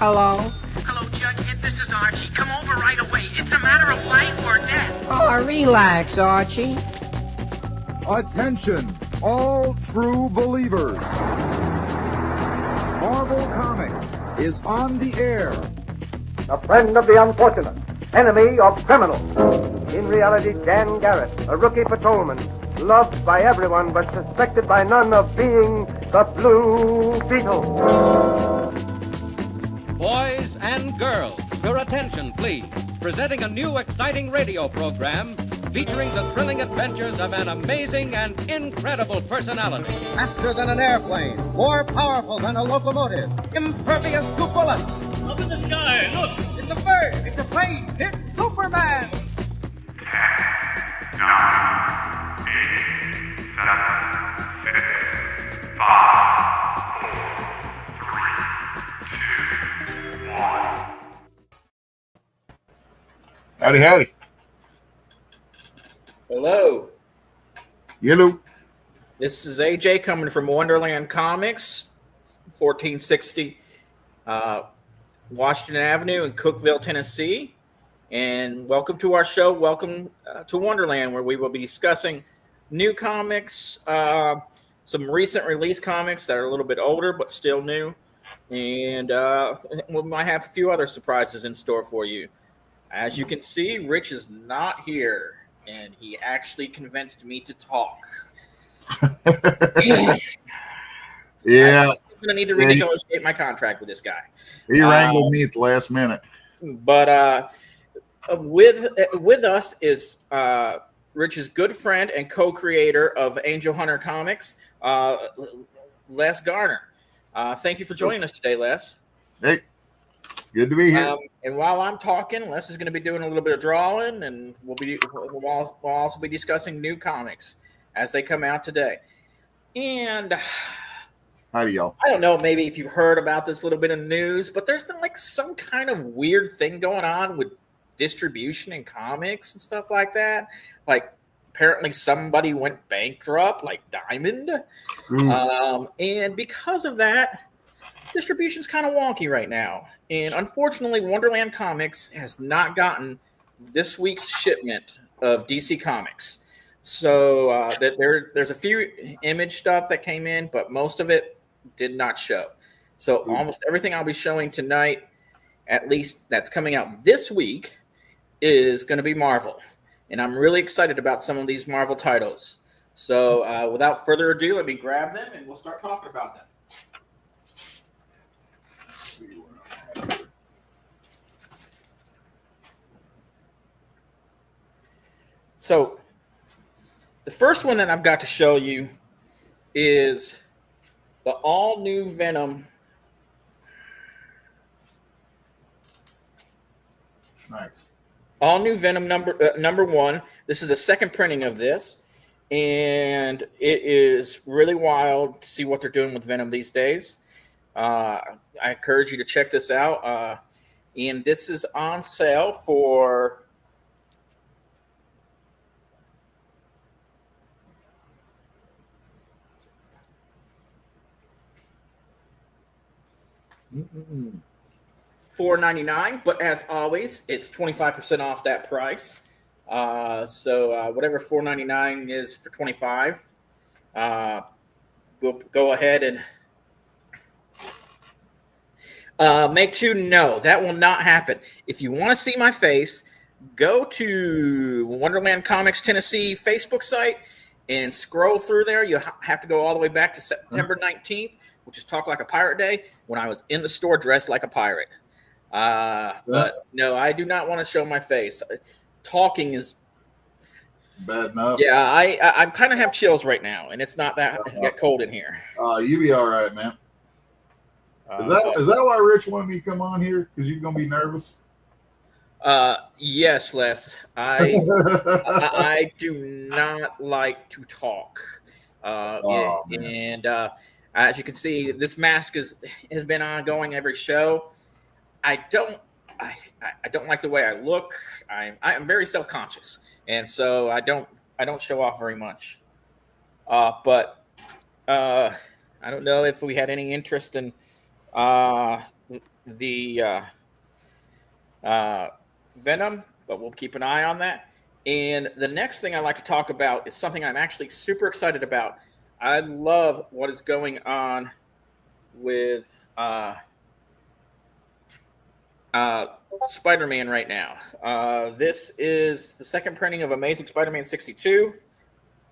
Hello? Hello, Jughead. This is Archie. Come over right away. It's a matter of life or death. Oh, relax, Archie. Attention, all true believers. Marvel Comics is on the air. A friend of the unfortunate, enemy of criminals. In reality, Dan Garrett, a rookie patrolman, loved by everyone but suspected by none of being the Blue Beetle. Boys and girls, your attention, please. Presenting a new exciting radio program featuring the thrilling adventures of an amazing and incredible personality. Faster than an airplane, more powerful than a locomotive, impervious to bullets. Up in the sky, look! It's a bird, it's a plane, it's Superman! 10, 9, 8, 7, 6, 5, 4, 3, 2, 1. Howdy, howdy. Hello. Hello. This is AJ coming from Wonderland Comics, 1460 Washington Avenue in Cookeville, Tennessee. And welcome to our show. Welcome to Wonderland, where we will be discussing new comics, some recent release comics that are a little bit older but still new. And we might have a few other surprises in store for you. As you can see, Rich is not here. And he actually convinced me to talk. Yeah. I'm going to need to renegotiate my contract with this guy. He wrangled me at the last minute. But with us is Rich's good friend and co-creator of Angel Hunter Comics, Les Garner. Thank you for joining us today, Les. Hey, good to be here. And while I'm talking, Les is going to be doing a little bit of drawing, and we'll also be discussing new comics as they come out today. And howdy, y'all. I don't know, maybe if you've heard about this little bit of news, but there's been like some kind of weird thing going on with distribution in comics and stuff like that. Like apparently somebody went bankrupt, like Diamond. And because of that, distribution's kind of wonky right now. And unfortunately, Wonderland Comics has not gotten this week's shipment of DC Comics. So there's a few image stuff that came in, but most of it did not show. So almost everything I'll be showing tonight, at least that's coming out this week, is going to be Marvel. And I'm really excited about some of these Marvel titles. So without further ado, let me grab them and we'll start talking about them. So the first one that I've got to show you is the all-new Venom. Nice. All-new Venom number one. This is the second printing of this, and it is really wild to see what they're doing with Venom these days. I encourage you to check this out. And this is on sale for $4.99, but as always, it's 25% off that price. So whatever $4.99 is for $25, we'll go ahead and make sure no, that will not happen. If you want to see my face, go to Wonderland Comics Tennessee Facebook site and scroll through there. You have to go all the way back to September 19th, which is Talk Like a Pirate Day, when I was in the store dressed like a pirate. But no, I do not want to show my face. Talking is bad enough. Yeah, I kind of have chills right now, and it's not that cold in here. You be all right, man. Is that why Rich wanted me to come on here? Because you're gonna be nervous? Yes, Les. I do not like to talk. And as you can see, this mask has been ongoing every show. I don't like the way I look. I'm very self-conscious, and so I don't show off very much. But I don't know if we had any interest in the Venom, but we'll keep an eye on that. And the next thing I'd like to talk about is something I'm actually super excited about. I love what is going on with Spider-Man right now. This is the second printing of Amazing Spider-Man 62.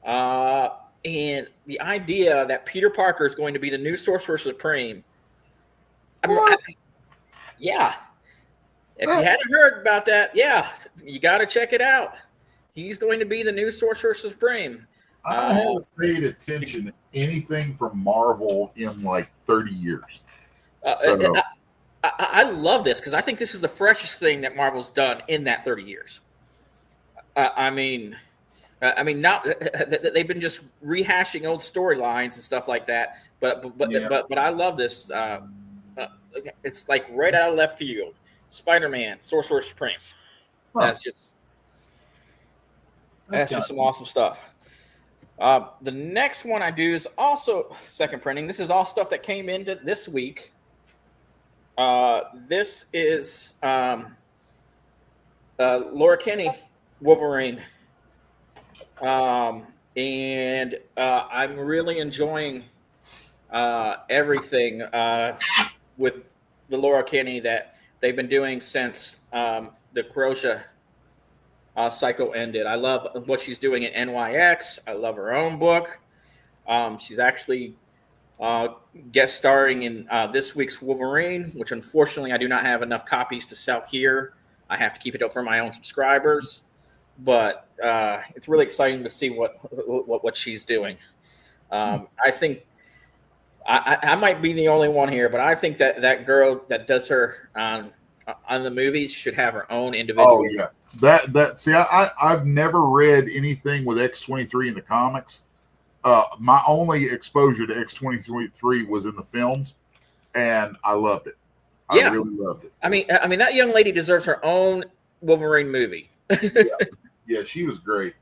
And the idea that Peter Parker is going to be the new Sorcerer Supreme. Yeah. If you hadn't heard about that, yeah, you got to check it out. He's going to be the new Sorcerer Supreme. I haven't paid attention to anything from Marvel in like 30 years. I love this because I think this is the freshest thing that Marvel's done in that 30 years. I mean, not they've been just rehashing old storylines and stuff like that. But I love this. It's like right out of left field. Spider-Man, Sorcerer Supreme. That's just some awesome stuff. The next one I do is also second printing. This is all stuff that came into this week. This is Laura Kinney, Wolverine. And I'm really enjoying everything with the Laura Kinney that they've been doing since the Croatia cycle ended. I love what she's doing at NYX. I love her own book. She's actually guest starring in this week's Wolverine, which unfortunately I do not have enough copies to sell here. I have to keep it up for my own subscribers. But it's really exciting to see what she's doing. I think I might be the only one here, but I think that girl that does her on the movies should have her own individual. Oh yeah, that see, I've never read anything with X-23 in the comics. My only exposure to X-23 was in the films, and I loved it. I really loved it. I mean that young lady deserves her own Wolverine movie. Yeah, she was great,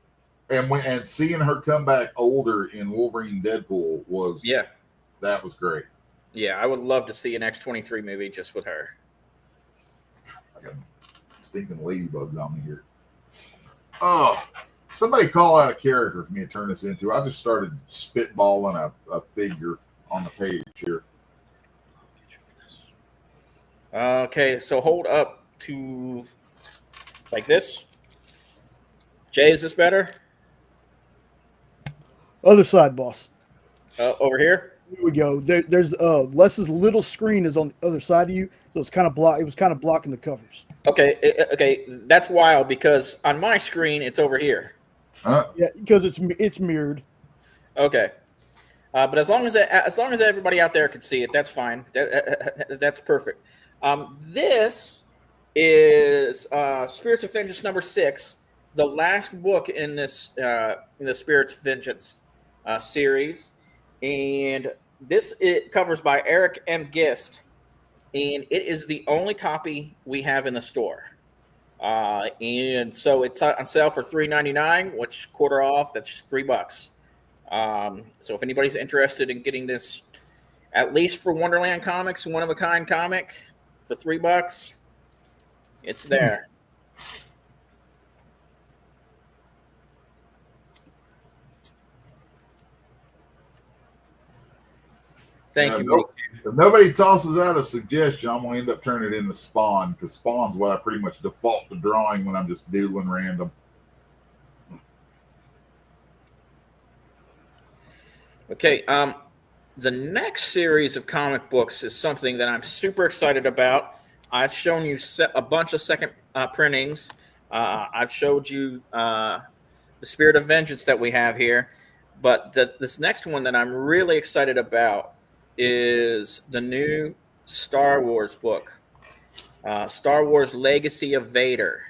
and seeing her come back older in Wolverine Deadpool was that was great. Yeah, I would love to see an X-23 movie just with her. I got stinking ladybugs on me here. Oh, somebody call out a character for me to turn this into. I just started spitballing a figure on the page here. Okay, so hold up to like this. Jay, is this better? Other side, boss. Over here? Here we go. There's Les's little screen is on the other side of you, so it's kind of it was kind of blocking the covers. Okay, that's wild because on my screen it's over here. Yeah, because it's mirrored. Okay, but as long as everybody out there can see it, that's fine. That's perfect. This is Spirits of Vengeance number 6, the last book in this in the Spirits of Vengeance series. And it covers by Eric M. Gist, and it is the only copy we have in the store. And so it's on sale for $3.99, which quarter off, that's just $3. So if anybody's interested in getting this, at least for Wonderland Comics, one of a kind comic for $3, it's there. Thank you. If nobody tosses out a suggestion, I'm going to end up turning it into Spawn, because Spawn's what I pretty much default to drawing when I'm just doodling random. Okay, the next series of comic books is something that I'm super excited about. I've shown you a bunch of second printings. I've showed you the Spirit of Vengeance that we have here. But this next one that I'm really excited about is the new Star Wars book, Star Wars Legacy of Vader,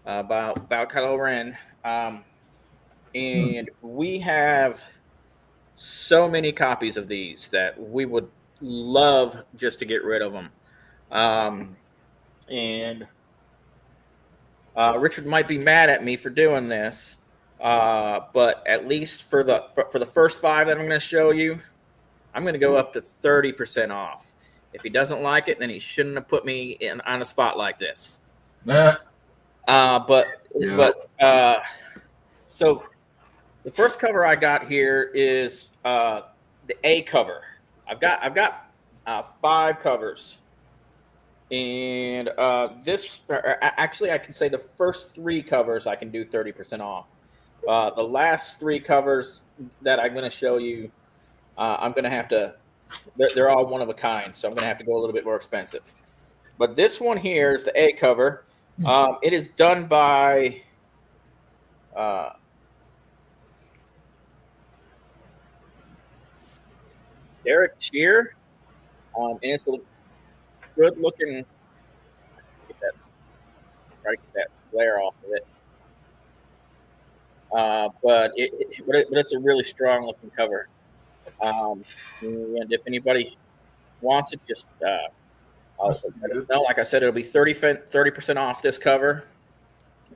about Kylo Ren. And we have so many copies of these that we would love just to get rid of them. And Richard might be mad at me for doing this, but at least for the first 5 that I'm going to show you, I'm going to go up to 30% off. If he doesn't like it, then he shouldn't have put me on a spot like this. Nah. So the first cover I got here is the A cover. I've got 5 covers, and actually I can say the first 3 covers I can do 30% off. The last 3 covers that I'm going to show you, I'm going to have to. They're all one of a kind, so I'm going to have to go a little bit more expensive. But this one here is the A cover. It is done by Derek Shear, and it's a good-looking. Try to get that glare off of it. But it's a really strong-looking cover. And if anybody wants it, just I'll let it know. Like I said, it'll be 30% off this cover,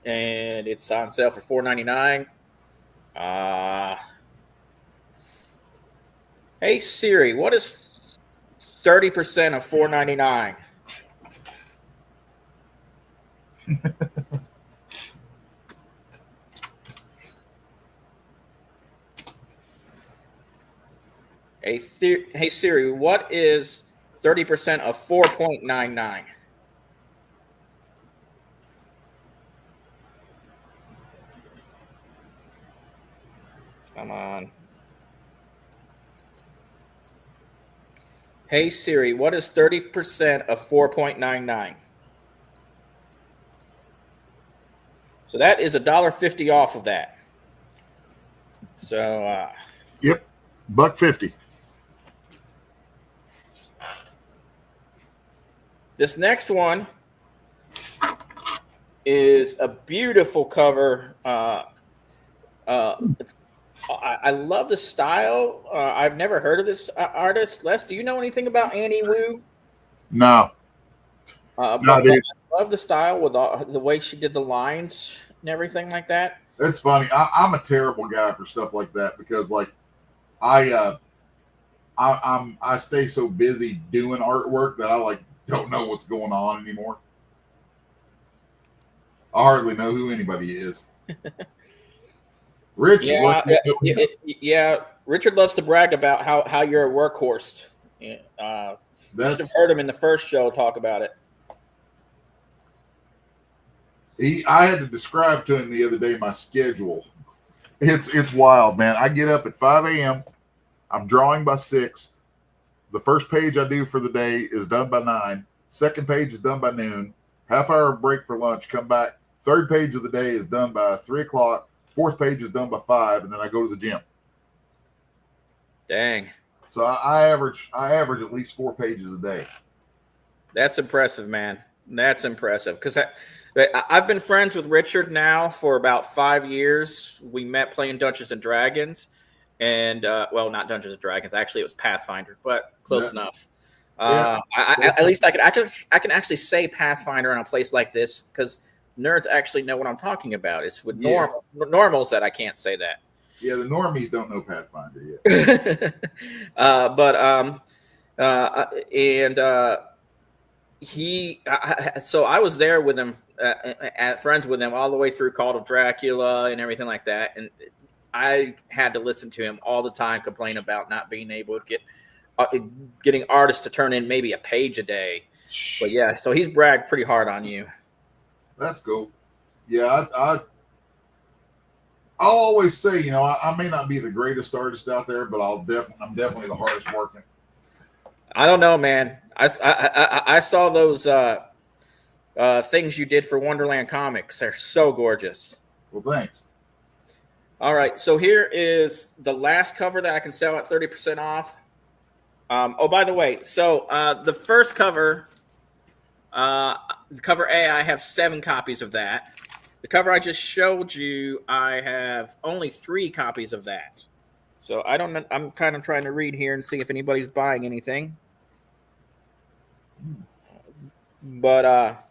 and it's on sale for $4.99. Hey Siri, what is 30% of $4.99? Hey Siri, what is 30% of 4.99? Come on. Hey Siri, what is 30% of 4.99? So that is $1.50 off of that. So yep, $1.50. This next one is a beautiful cover. I love the style. I've never heard of this artist. Les, do you know anything about Annie Wu? No. No, dude. I love the style with the way she did the lines and everything like that. That's funny. I'm a terrible guy for stuff like that because, like, I stay so busy doing artwork that I don't know what's going on anymore. I hardly know who anybody is. Rich, Richard loves to brag about how you're a workhorse. You should have heard him in the first show talk about it. I had to describe to him the other day my schedule. It's wild, man. I get up at 5 a.m. I'm drawing by 6. The first page I do for the day is done by 9. Second page is done by noon. Half-hour break for lunch. Come back. Third page of the day is done by 3 o'clock. Fourth page is done by 5, and then I go to the gym. Dang. So I average at least 4 pages a day. That's impressive, man. That's impressive. Because I've been friends with Richard now for about 5 years. We met playing Dungeons and Dragons. And, not Dungeons and Dragons. Actually, it was Pathfinder, but close enough. At least I can actually say Pathfinder in a place like this because nerds actually know what I'm talking about. It's with normals that I can't say that. Yeah, the normies don't know Pathfinder yet. So I was there with him, friends with him all the way through Call of Dracula and everything like that. And I had to listen to him all the time complain about not being able to getting artists to turn in maybe a page a day. But yeah, so he's bragged pretty hard on you. That's cool. Yeah, I'll always say, I may not be the greatest artist out there, but I'm definitely the hardest working. I don't know, man. I saw those things you did for Wonderland Comics. They're so gorgeous. Well, thanks. All right, so here is the last cover that I can sell at 30% off. By the way, so the first cover, cover A, I have 7 copies of that. The cover I just showed you, I have only 3 copies of that. So I'm kind of trying to read here and see if anybody's buying anything. But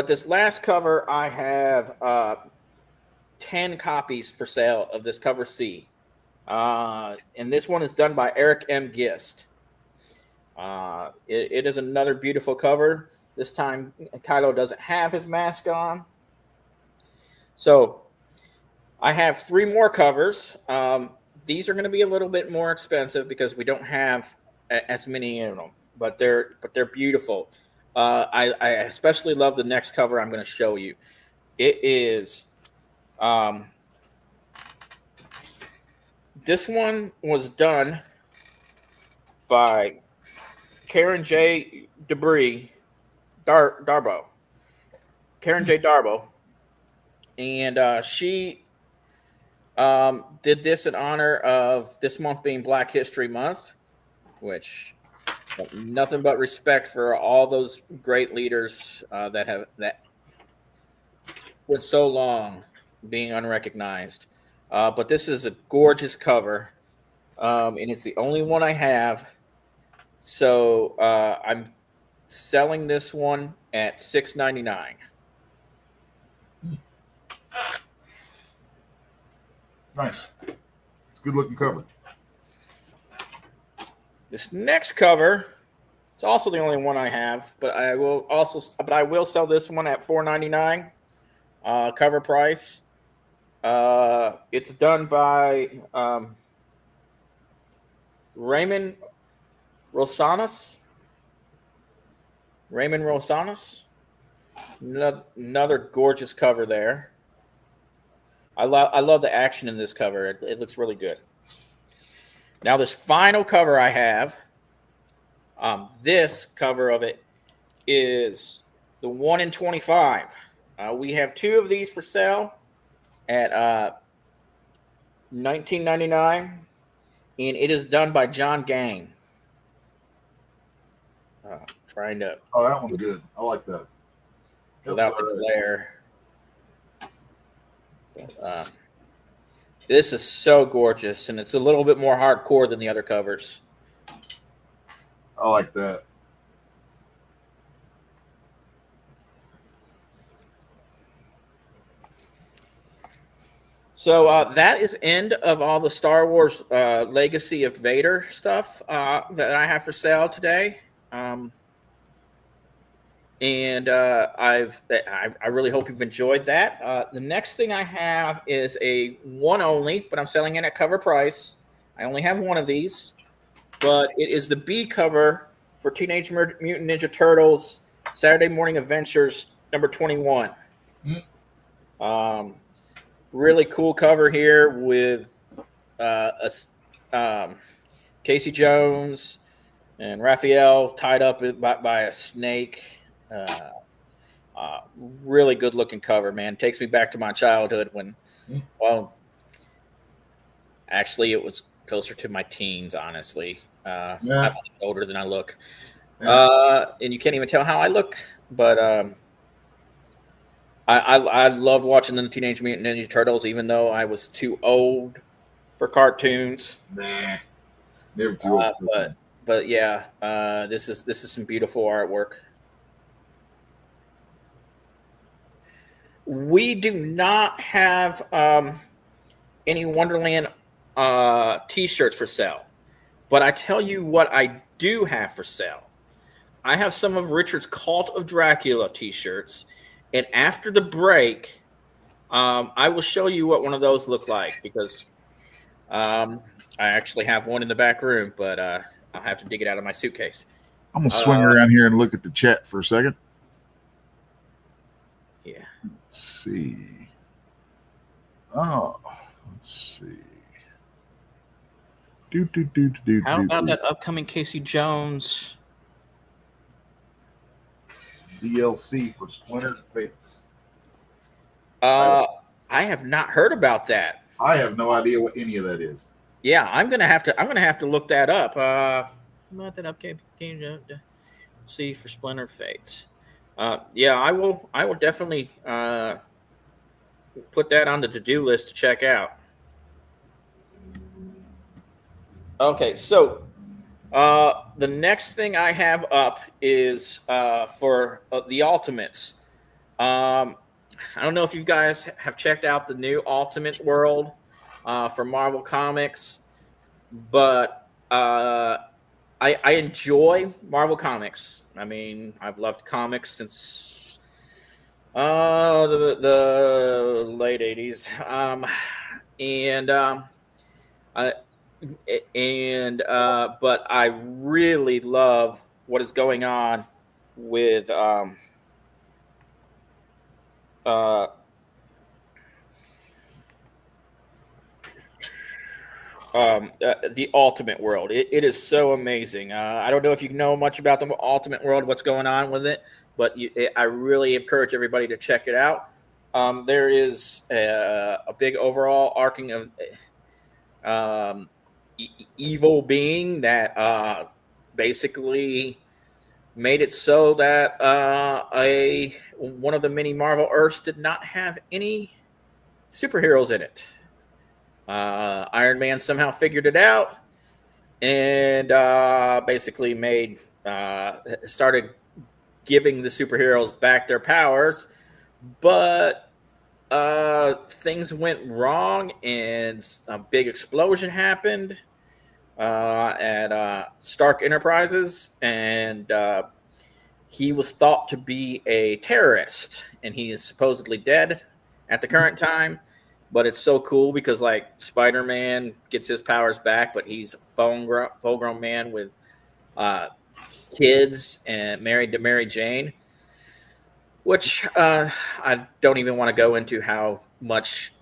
this last cover, I have 10 copies for sale of this cover C. And this one is done by Eric M. Gist. It is another beautiful cover. This time, Kylo doesn't have his mask on. So I have 3 more covers. These are going to be a little bit more expensive because we don't have as many in them, but they're beautiful. I especially love the next cover I'm going to show you. It is this one was done by Karen J. Darbo. Karen J. Darbo. And she did this in honor of this month being Black History Month, which nothing but respect for all those great leaders that went so long being unrecognized. But this is a gorgeous cover, and it's the only one I have. So I'm selling this one at $6.99. Nice. It's a good looking cover. This next cover, it's also the only one I have, but I will sell this one at $4.99 cover price. It's done by Raymond Rosanas. Another gorgeous cover there. I love the action in this cover. It looks really good. Now, this final cover I have, this cover of it is the 1 in 25. We have 2 of these for sale at $19.99, and it is done by John Gang. Trying to. Oh, that one's good. I like that. Without the glare. This is so gorgeous, and it's a little bit more hardcore than the other covers. I like that. So that is end of all the Star Wars Legacy of Vader stuff that I have for sale today. And I really hope you've enjoyed that. The next thing I have is a one only, but I'm selling it at cover price. I only have one of these, but it is the B cover for Teenage Mutant Ninja Turtles Saturday Morning Adventures number 21. Really cool cover here with Casey Jones and Raphael tied up by a snake. Really good looking cover, man. Takes me back to my childhood when, well, actually it was closer to my teens, honestly. I'm older than I look. And you can't even tell how I look, but I loved watching the Teenage Mutant Ninja Turtles, even though I was too old for cartoons. Nah, never too old. But yeah, this is some beautiful artwork. We do not have any Wonderland T-shirts for sale, but I tell you what I do have for sale. I have some of Richard's Cult of Dracula T-shirts, and after the break, I will show you what one of those look like, because I actually have one in the back room, but I'll have to dig it out of my suitcase. I'm going to swing around here and look at the chat for a second. Yeah. Let's see. Oh, let's see. How about that upcoming Casey Jones DLC for Splintered Fates? I have not heard about that. I have no idea what any of that is. Yeah, I'm gonna have to look that up. About that upcoming see for Splintered Fates. Yeah, I will definitely put that on the to-do list to check out. Okay, so the next thing I have up is for the Ultimates. I don't know if you guys have checked out the new Ultimate World. for Marvel Comics, but I enjoy Marvel Comics. I mean, I've loved comics since the late 80s. But I really love what is going on with the Ultimate World. It is so amazing. I don't know if you know much about the Ultimate World, what's going on with it, but I really encourage everybody to check it out. There is a big overall arcing of evil being that basically made it so that one of the many Marvel Earths did not have any superheroes in it. Iron Man somehow figured it out and basically started giving the superheroes back their powers, but things went wrong and a big explosion happened at Stark Enterprises, and he was thought to be a terrorist, and he is supposedly dead at the current time. But it's so cool because, like, Spider-Man gets his powers back, but he's a full-grown man with kids and married to Mary Jane, which I don't even want to go into how much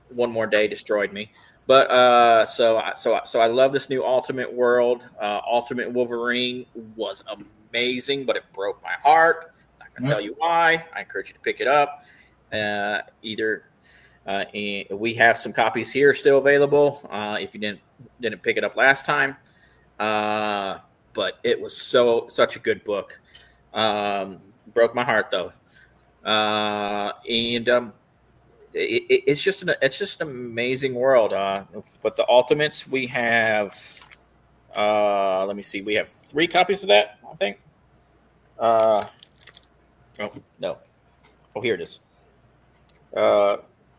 One More Day destroyed me. But so I love this new Ultimate World. Ultimate Wolverine was amazing, but it broke my heart. I'm not going to tell you why. I encourage you to pick it up. We have some copies here still available if you didn't pick it up last time. But it was such a good book. Broke my heart though. It's just an amazing world. But the Ultimates, we have let me see, we have 3 copies of that, I think. Oh no. Oh, here it is.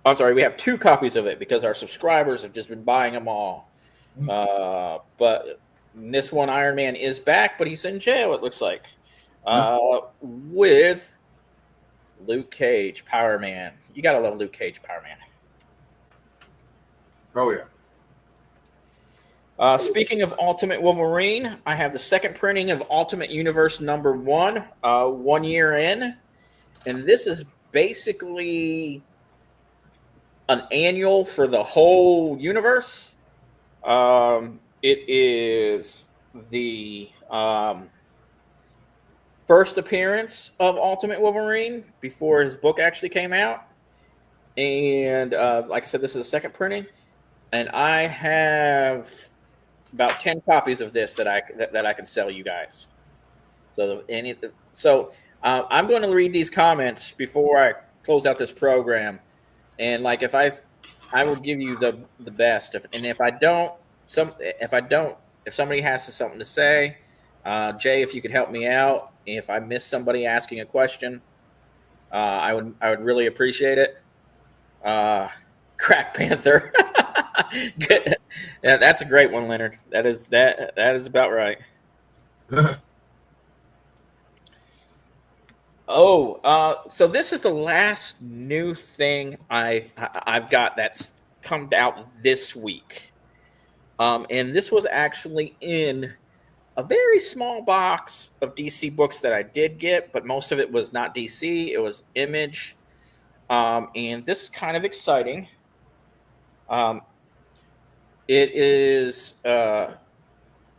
I'm sorry, we have 2 copies of it because our subscribers have just been buying them all. But this one, Iron Man is back, but he's in jail, it looks like. With Luke Cage, Power Man. You gotta love Luke Cage, Power Man. Oh, yeah. Speaking of Ultimate Wolverine, I have the second printing of Ultimate Universe number 1, 1 year in. And this is basically an annual for the whole universe. It is the first appearance of Ultimate Wolverine before his book actually came out. And like I said, this is a second printing. And I have about 10 copies of this that I can sell you guys. So I'm going to read these comments before I close out this program. And like if I will give you the best. If somebody has something to say, Jay, if you could help me out. If I miss somebody asking a question, I would really appreciate it. Crack Panther. Good. Yeah, that's a great one, Leonard. That is about right. So this is the last new thing I've got that's come out this week. And this was actually in a very small box of DC books that I did get, but most of it was not DC. It was Image. And this is kind of exciting. It is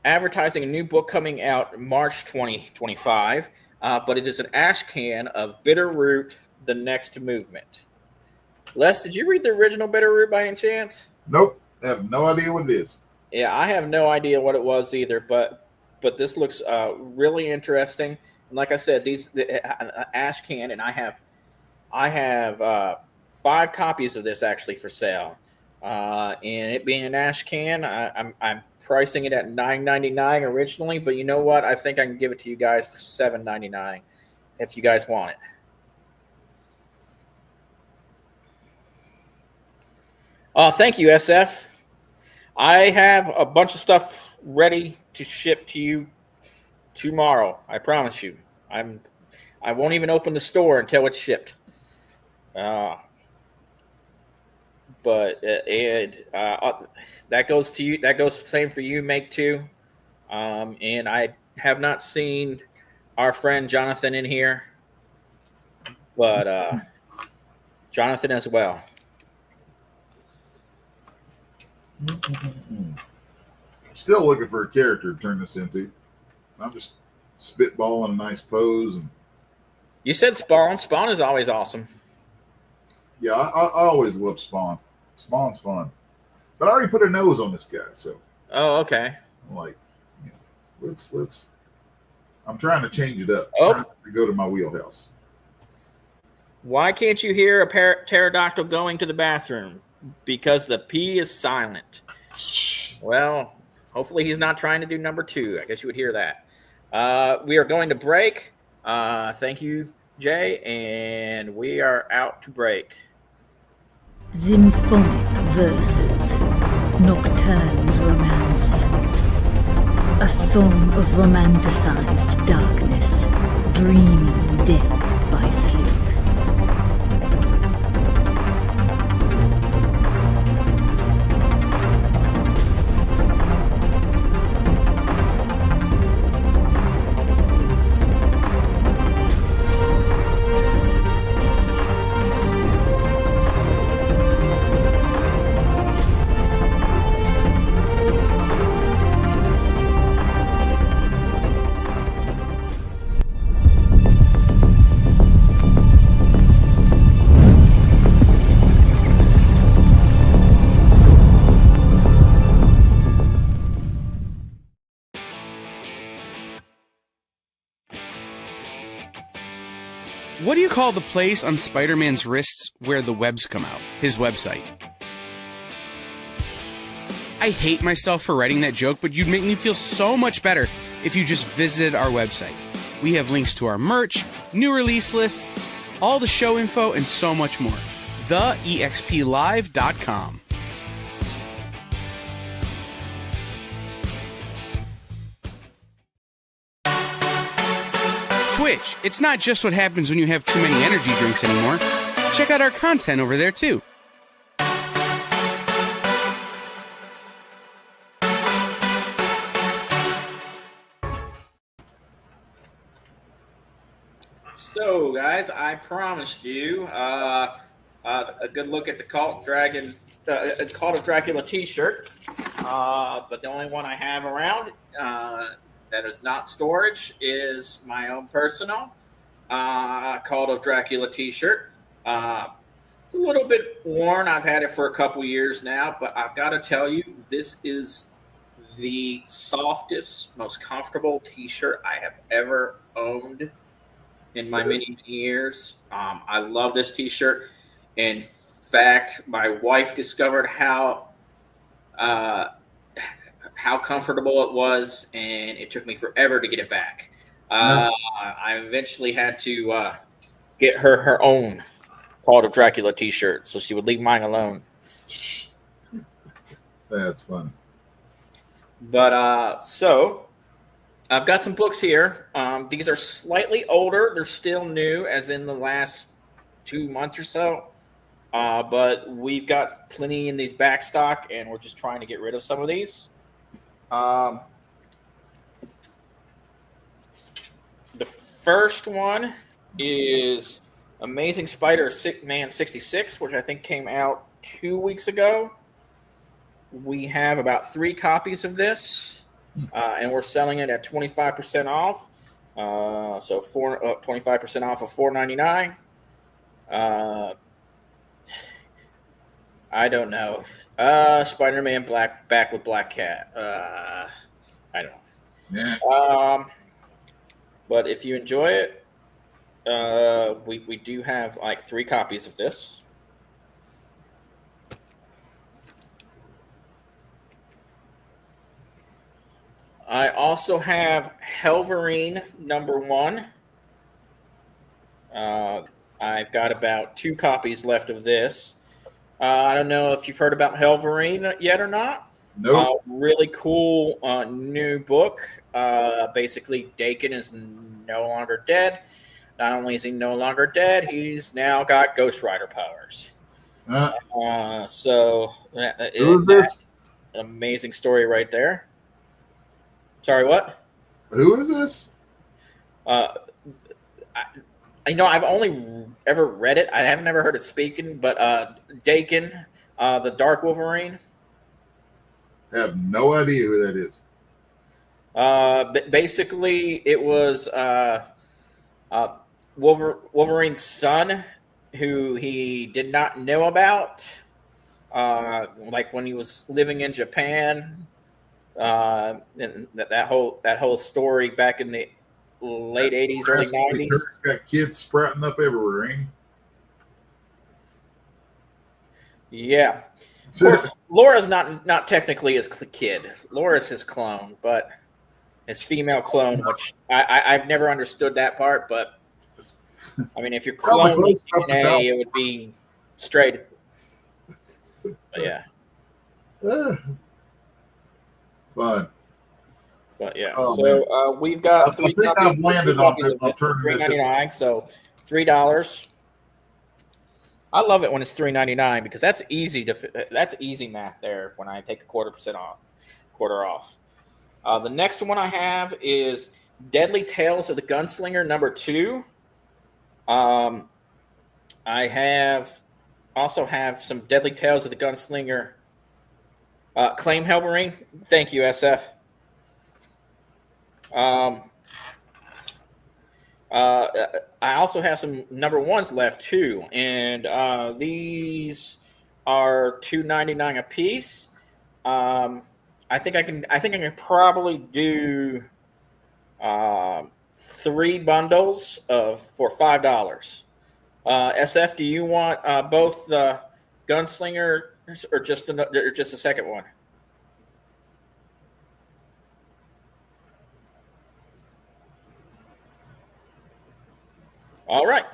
advertising a new book coming out March 2025. But it is an ash can of Bitterroot, The Next Movement. Les, did you read the original Bitterroot by any chance? Nope. I have no idea what it is. Yeah, I have no idea what it was either, but this looks really interesting. And like I said, the ash can, and I have 5 copies of this actually for sale. And it being an ash can, I'm pricing it at $9.99 originally, but you know what? I think I can give it to you guys for $7.99 if you guys want Thank you, SF. I have a bunch of stuff ready to ship to you tomorrow. I promise you. I won't even open the store until it's shipped. That goes to you. That goes the same for you, Make Two. And I have not seen our friend Jonathan in here, but Jonathan as well. Still looking for a character to turn this into. I'm just spitballing a nice pose. And you said Spawn. Spawn is always awesome. Yeah, I always love Spawn. Spawn's fun. But I already put a nose on this guy, so. Oh, okay. I'm like, let's. I'm trying to change it up. Oh. I'm trying to go to my wheelhouse. Why can't you hear a pterodactyl going to the bathroom? Because the P is silent. Well, hopefully he's not trying to do number 2. I guess you would hear that. We are going to break. Thank you, Jay, and we are out to break. Symphonic verses, Nocturne's romance. A song of romanticized darkness, dreaming death by sleep. What do you call the place on Spider-Man's wrists where the webs come out? His website. I hate myself for writing that joke, but you'd make me feel so much better if you just visited our website. We have links to our merch, new release lists, all the show info, and so much more. TheEXPLive.com. Twitch. It's not just what happens when you have too many energy drinks anymore. Check out our content over there, too. So, guys, I promised you a good look at the Cult of Dracula T-shirt, but the only one I have around that is not storage is my own personal Cult of Dracula T-shirt. It's a little bit worn. I've had it for a couple years now, but I've got to tell you, this is the softest, most comfortable T-shirt I have ever owned in my many years. I love this T-shirt. In fact, my wife discovered how comfortable it was, and it took me forever to get it back. I eventually had to get her own Cult of Dracula T-shirt, so she would leave mine alone. That's funny. But so I've got some books here. These are slightly older. They're still new, as in the last 2 months or so. But we've got plenty in these back stock, and we're just trying to get rid of some of these. The first one is Amazing Spider-Man 66, which I think came out 2 weeks ago. We have about 3 copies of this, and we're selling it at 25% off. So 25% off of $4.99. I don't know. Spider-Man back with Black Cat. I don't know. Yeah. But if you enjoy it, we do have like 3 copies of this. I also have Helverine #1. I've got about 2 copies left of this. I don't know if you've heard about Helverine yet or not. Nope. Really cool new book. Basically, Dakin is no longer dead. Not only is he no longer dead, he's now got Ghost Rider powers. Who is this? Amazing story right there. Sorry, what? Who is this? I've only ever read it. I haven't never heard it speaking, but Dakin, the Dark Wolverine. I have no idea who that is. Basically, it was Wolverine's son, who he did not know about, like when he was living in Japan. And that whole story back in the late 80s, early 90s. Got kids sprouting up everywhere, ain't he? Yeah. Of course, Laura's not technically his kid. Laura's his clone, but his female clone, which I've never understood that part. But I mean, if you're cloning DNA, it would be straight. But yeah. Fun. But yeah, so we've got. I think I've landed on $3.99, so $3. I love it when it's $3.99 because that's easy math there. When I take a quarter off. The next one I have is Deadly Tales of the Gunslinger #2. I also have some Deadly Tales of the Gunslinger Claim Helverine. Thank you, SF. I also have some #1s left too, and these are $2.99 a piece. I think I can probably do 3 bundles for $5. SF, do you want both the Gunslinger or just the second one? All right.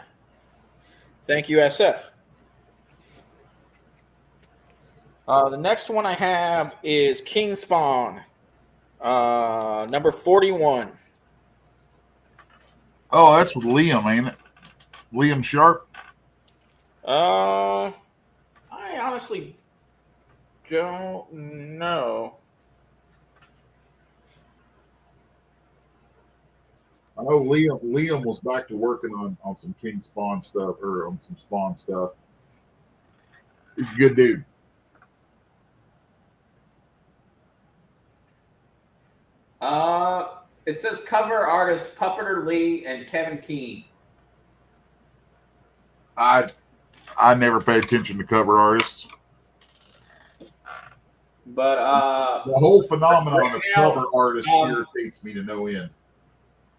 Thank you, SF. The next one I have is King Spawn, #41. Oh, that's with Liam, ain't it? Liam Sharp? I honestly don't know. I know Liam was back to working on some King Spawn stuff, or on some Spawn stuff. He's a good dude. It says cover artist Puppeter Lee and Kevin Keane. I never pay attention to cover artists. But the whole phenomenon of cover artists irritates me to no end.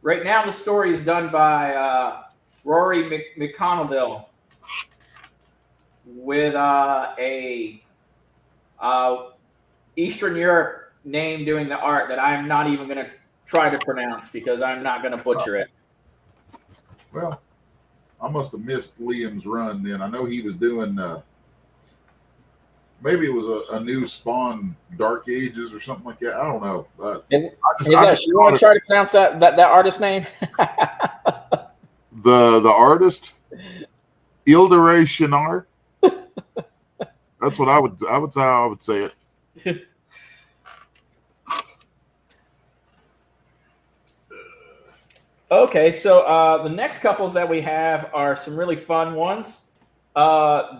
Right now, the story is done by Rory McConnellville with a Eastern Europe name doing the art that I'm not even going to try to pronounce because I'm not going to butcher it. Well, I must have missed Liam's run then. I know he was doing maybe it was a new Spawn Dark Ages or something like that. I don't know. You want to try to pronounce that artist name? the artist, Ildere Shinar. That's what I would say it. Okay, so the next couples that we have are some really fun ones.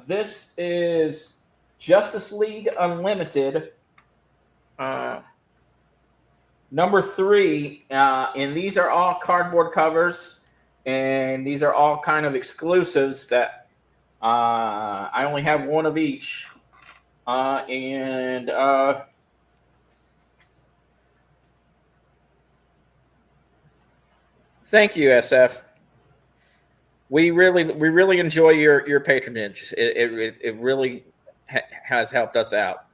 This is Justice League Unlimited, #3, and these are all cardboard covers, and these are all kind of exclusives that I only have one of each, and thank you, SF. We really enjoy your patronage. It really has helped us out.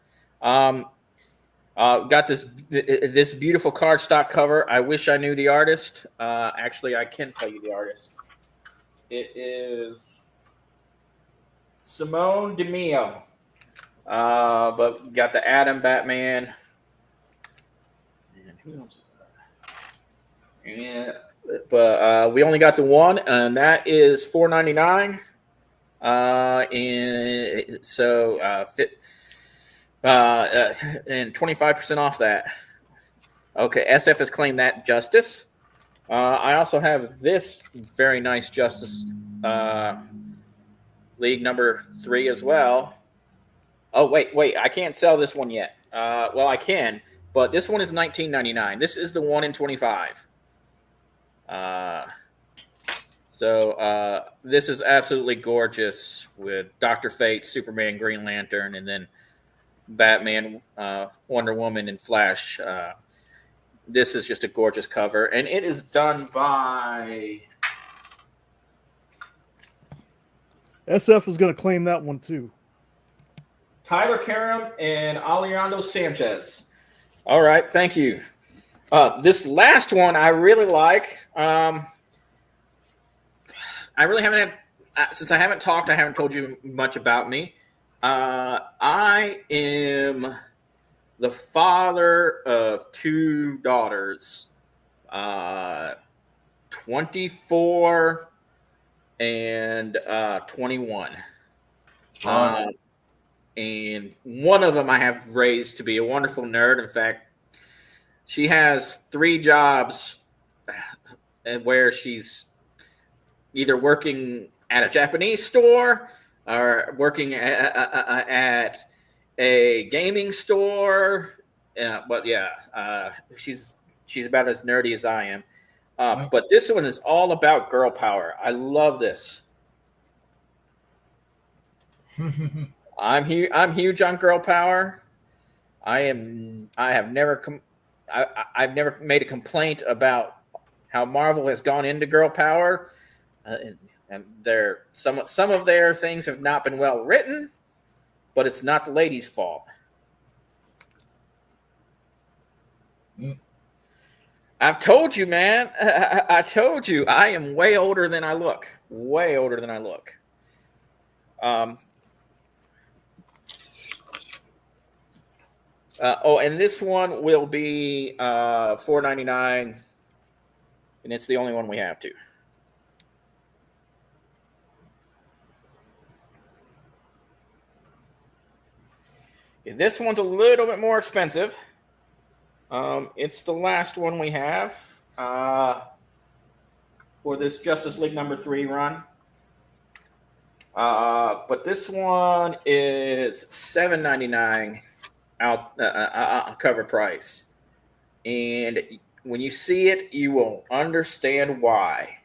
Got this beautiful cardstock cover. I wish I knew the artist. Actually, I can tell you the artist. It is Simone DeMeo. But we got the Adam Batman. And who else? Yeah, but we only got the one, and that is $4.99. And so and 25% off that. Okay, SF has claimed that Justice. I also have this very nice Justice League number 3 as well. Oh wait, I can't sell this one yet. Well, I can, but this one is $19.99. This is the 1 in 25. So this is absolutely gorgeous with Dr. Fate, Superman, Green Lantern, and then Batman, Wonder Woman, and Flash. This is just a gorgeous cover, and it is done by SF is going to claim that one too. Tyler Karam and Alejandro Sanchez. All right, thank you. This last one I really like. I really haven't had, since I haven't talked, I haven't told you much about me. I am the father of 2 daughters, 24 and 21. And one of them I have raised to be a wonderful nerd. In fact, she has 3 jobs where she's either working at a Japanese store or working at a gaming store. But yeah, she's about as nerdy as I am. But this one is all about girl power. I love this. I'm huge on girl power. I've never made a complaint about how Marvel has gone into girl power. And some of their things have not been well written, but it's not the ladies' fault. I've told you, man. I told you I am way older than I look. Way older than I look. And this one will be $4.99, and it's the only one we have too. And this one's a little bit more expensive. It's the last one we have for this Justice League number 3 run. But this one is $7.99 out cover price. And when you see it, you will understand why.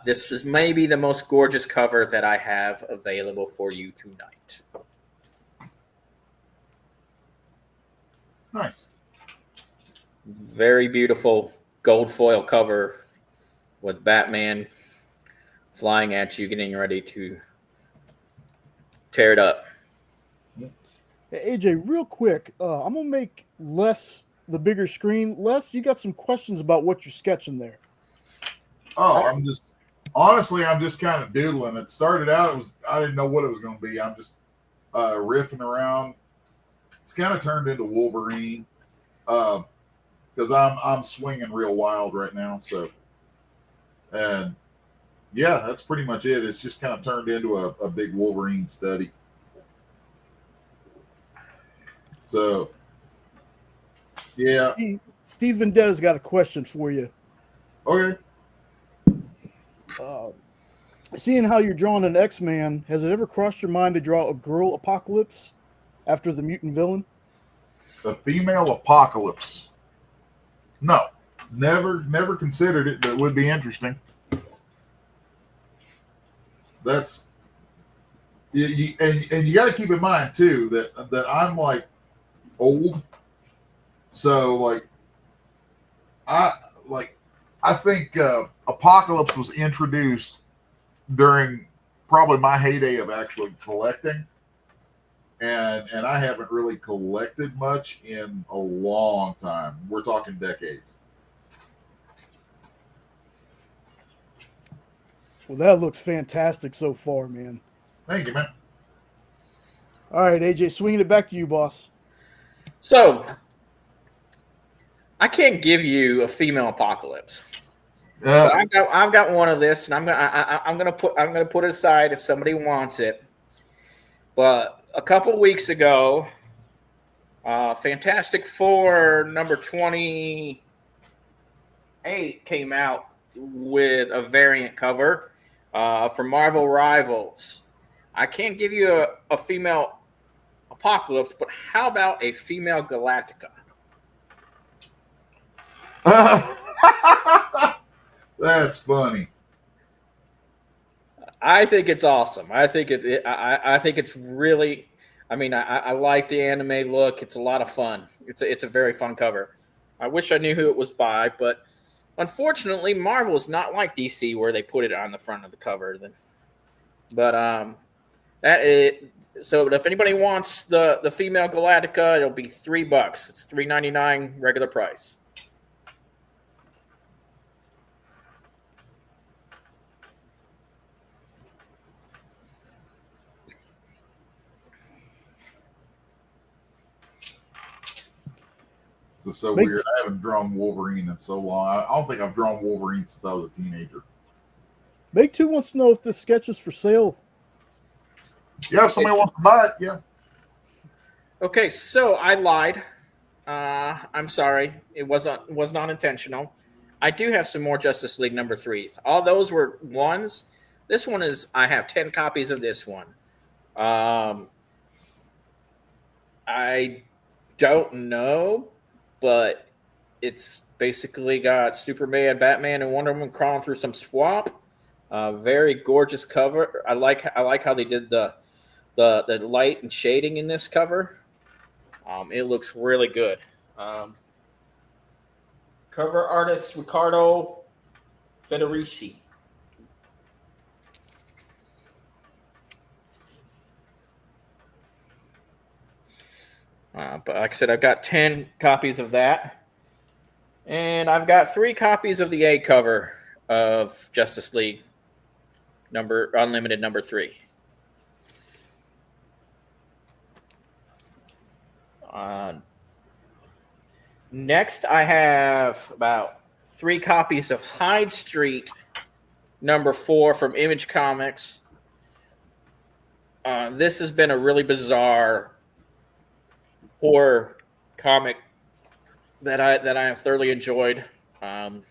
This is maybe the most gorgeous cover that I have available for you tonight. Nice. Very beautiful gold foil cover with Batman flying at you, getting ready to tear it up. Hey, AJ, real quick, I'm going to make Les the bigger screen. Les, you got some questions about what you're sketching there. Oh, I'm just kind of doodling. It started out, I didn't know what it was going to be. I'm just riffing around. It's kind of turned into Wolverine because I'm swinging real wild right now. So, and yeah, that's pretty much it. It's just kind of turned into a big Wolverine study. So, yeah. Steve Vendetta's got a question for you. Okay. Seeing how you're drawing an X-Man, has it ever crossed your mind to draw a girl Apocalypse after the mutant villain? A female Apocalypse? No, never considered it. That would be interesting. That's and you got to keep in mind too that I'm like old, so like I think Apocalypse was introduced during probably my heyday of actually collecting. And I haven't really collected much in a long time. We're talking decades. Well, that looks fantastic so far, man. Thank you, man. All right, AJ, swinging it back to you, boss. So, I can't give you a female apocalypse. But I've got one of this, and I'm gonna put it aside if somebody wants it. But a couple weeks ago, Fantastic Four number 28 came out with a variant cover for Marvel Rivals. I can't give you a female apocalypse, but how about a female Galactica? That's funny. I think it's awesome. I think I think it's really. I mean, I like the anime look. It's a lot of fun. It's a very fun cover. I wish I knew who it was by, but unfortunately, Marvel is not like DC where they put it on the front of the cover. But so if anybody wants the female Galactica, it'll be $3. It's $3.99 regular price. This is so weird. I haven't drawn Wolverine in so long. I don't think I've drawn Wolverine since I was a teenager. Make Two wants to know if this sketch is for sale. Yeah, if somebody wants to buy it, yeah. Okay, so I lied. I'm sorry. It was not intentional. I do have some more Justice League number 3s. All those were ones. This one is. I have 10 copies of this one. I don't know. But it's basically got Superman, Batman, and Wonder Woman crawling through some swamp. Very gorgeous cover. I like how they did the light and shading in this cover. It looks really good. Cover artist Riccardo Federici. But like I said, I've got 10 copies of that. And I've got 3 copies of the A cover of Justice League Unlimited number 3. Next, I have about 3 copies of Hyde Street number 4 from Image Comics. This has been a really bizarre horror comic that I have thoroughly enjoyed. I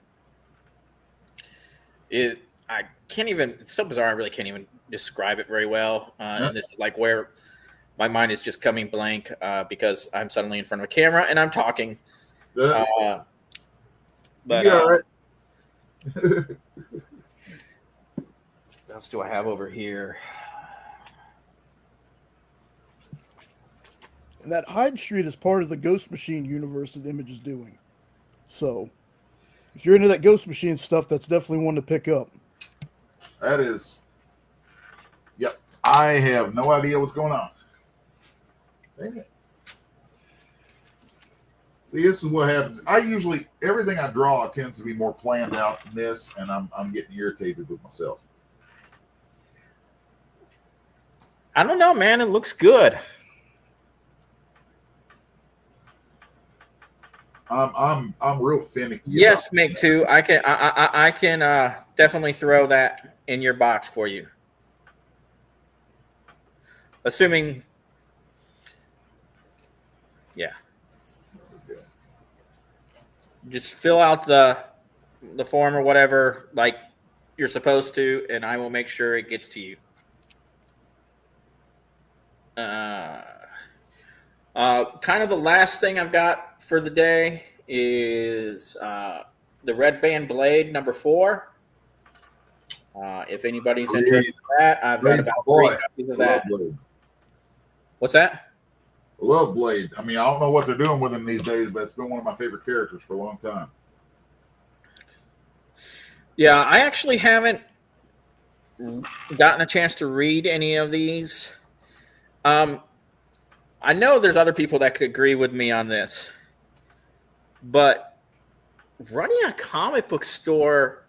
can't even. It's so bizarre. I really can't even describe it very well. And this is like where my mind is just coming blank because I'm suddenly in front of a camera and I'm talking. But what else do I have over here? And that Hyde Street is part of the Ghost Machine universe that Image is doing. So, if you're into that Ghost Machine stuff, that's definitely one to pick up. That is. Yep. I have no idea what's going on. Dang it. See, this is what happens. Everything I draw tends to be more planned out than this, and I'm getting irritated with myself. I don't know, man. It looks good. I'm real finicky. Yes, Make Two. I can definitely throw that in your box for you. Assuming, yeah. Just fill out the form or whatever, like you're supposed to, and I will make sure it gets to you. Kind of the last thing I've got for the day is the Red Band Blade number 4. If anybody's interested in that, I've got about 3 copies of that. What's that? I love Blade. I mean, I don't know what they're doing with him these days, but it's been one of my favorite characters for a long time. Yeah, I actually haven't gotten a chance to read any of these. I know there's other people that could agree with me on this, but running a comic book store,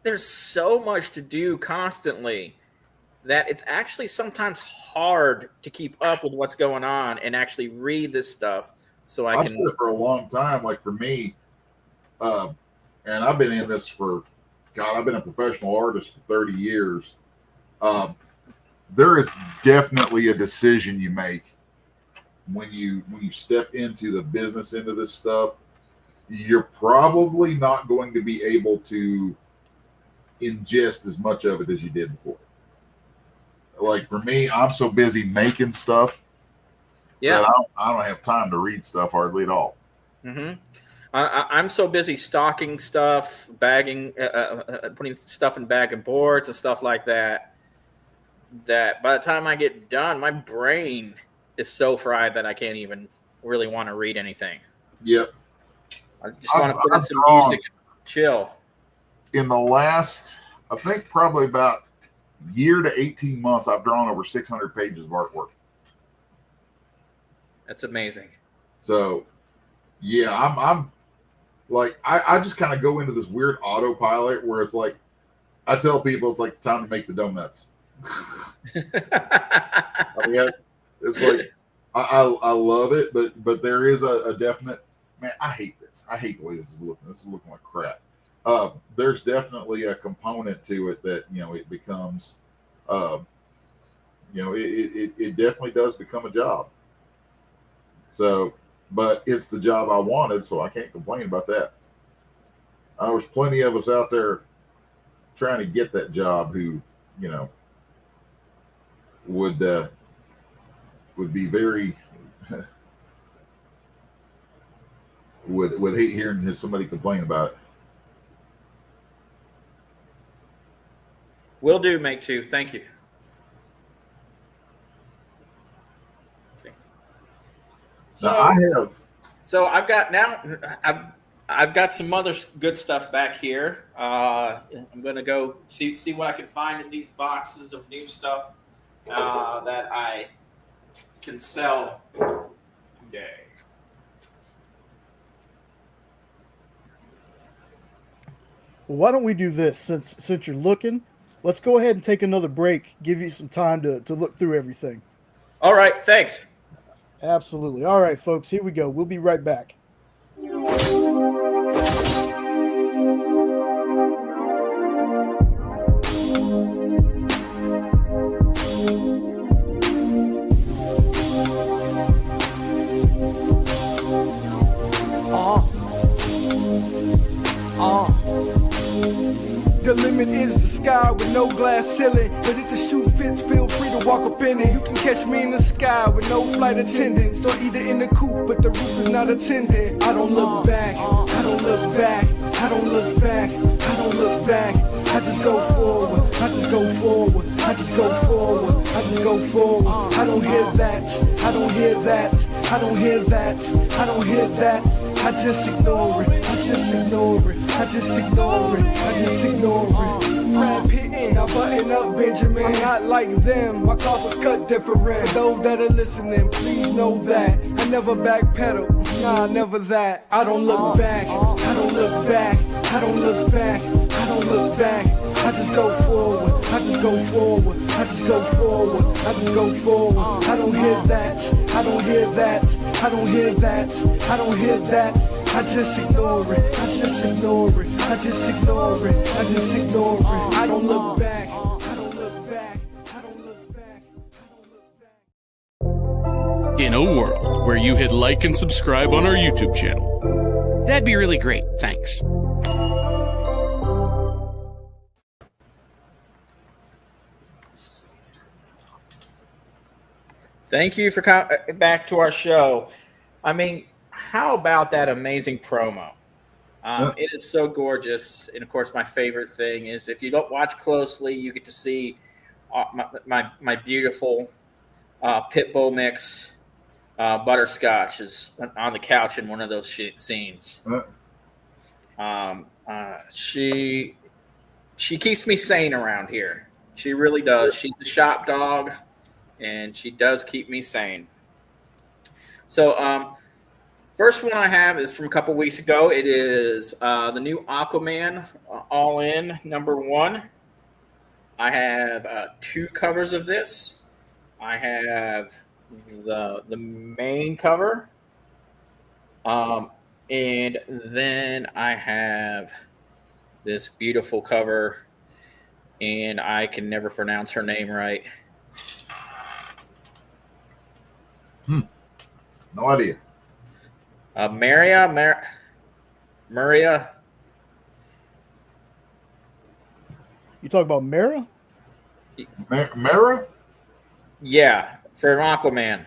there's so much to do constantly that it's actually sometimes hard to keep up with what's going on and actually read this stuff. So I've said it for a long time. Like for me, and I've been in this for, God, I've been a professional artist for 30 years. There is definitely a decision you make when you step into the business end of this stuff. You're probably not going to be able to ingest as much of it as you did before. Like for me, I'm so busy making stuff that I don't have time to read stuff hardly at all. Mm-hmm. I'm so busy stocking stuff, bagging, putting stuff in bag and boards and stuff like that, that by the time I get done, my brain is so fried that I can't even really want to read anything. Yep. I just want to put in some music and chill. In the last, I think probably about year to 18 months, I've drawn over 600 pages of artwork. That's amazing. So, yeah, I'm like, I just kind of go into this weird autopilot where it's like, I tell people it's like it's time to make the donuts. I mean, it's like, I love it, but there is a definite, man, I hate this. I hate the way this is looking. This is looking like crap. There's definitely a component to it that, it becomes, it definitely does become a job. So, but it's the job I wanted, so I can't complain about that. There's plenty of us out there trying to get that job who, would be very would hate hearing somebody complain about it. Will do, mate, too. Thank you. Okay. So I've got some other good stuff back here. I'm gonna go see what I can find in these boxes of new stuff that I can sell today. Well, why don't we do this? Since you're looking, let's go ahead and take another break. Give you some time to look through everything. All right, thanks. Absolutely. All right, folks, here we go. We'll be right back. The limit is the sky with no glass ceiling. But if the shoe fits, feel free to walk up in it. You can catch me in the sky with no flight attendants, or either in the coupe, but the roof is not attended. I don't look back, I don't look back, I don't look back, I don't look back. I just go forward, I just go forward, I just go forward, I just go forward. I don't hear that, I don't hear that, I don't hear that, I don't hear that. I just ignore it, I just ignore it, I just ignore it, I just ignore it. Rap hitting, I button up Benjamin. I'm not like them, my cloth was cut different. For those that are listening, please know that I never backpedal, nah, never that. I don't look back, I don't look back, I don't look back, I don't look back. I just go forward, I just go forward, I just go forward, I just go forward. I don't hear that, I don't hear that, I don't hear that, I don't hear that. I just ignore it, I just ignore it, I just ignore it, I just ignore it. I don't look back, I don't look back, I don't look back, I don't look back. In a world where you hit like and subscribe on our YouTube channel, that'd be really great. Thanks. Thank you for coming back to our show. I mean, how about that amazing promo? It is so gorgeous. And, of course, my favorite thing is if you don't watch closely, you get to see my beautiful pit bull mix Butterscotch is on the couch in one of those scenes. She keeps me sane around here. She really does. She's the shop dog, and she does keep me sane. So, first one I have is from a couple weeks ago. It is the new Aquaman All In #1. I have 2 covers of this. I have the main cover, and then I have this beautiful cover, and I can never pronounce her name right. No idea. Maria. You talk about Mara? Mara? Yeah, for an Aquaman.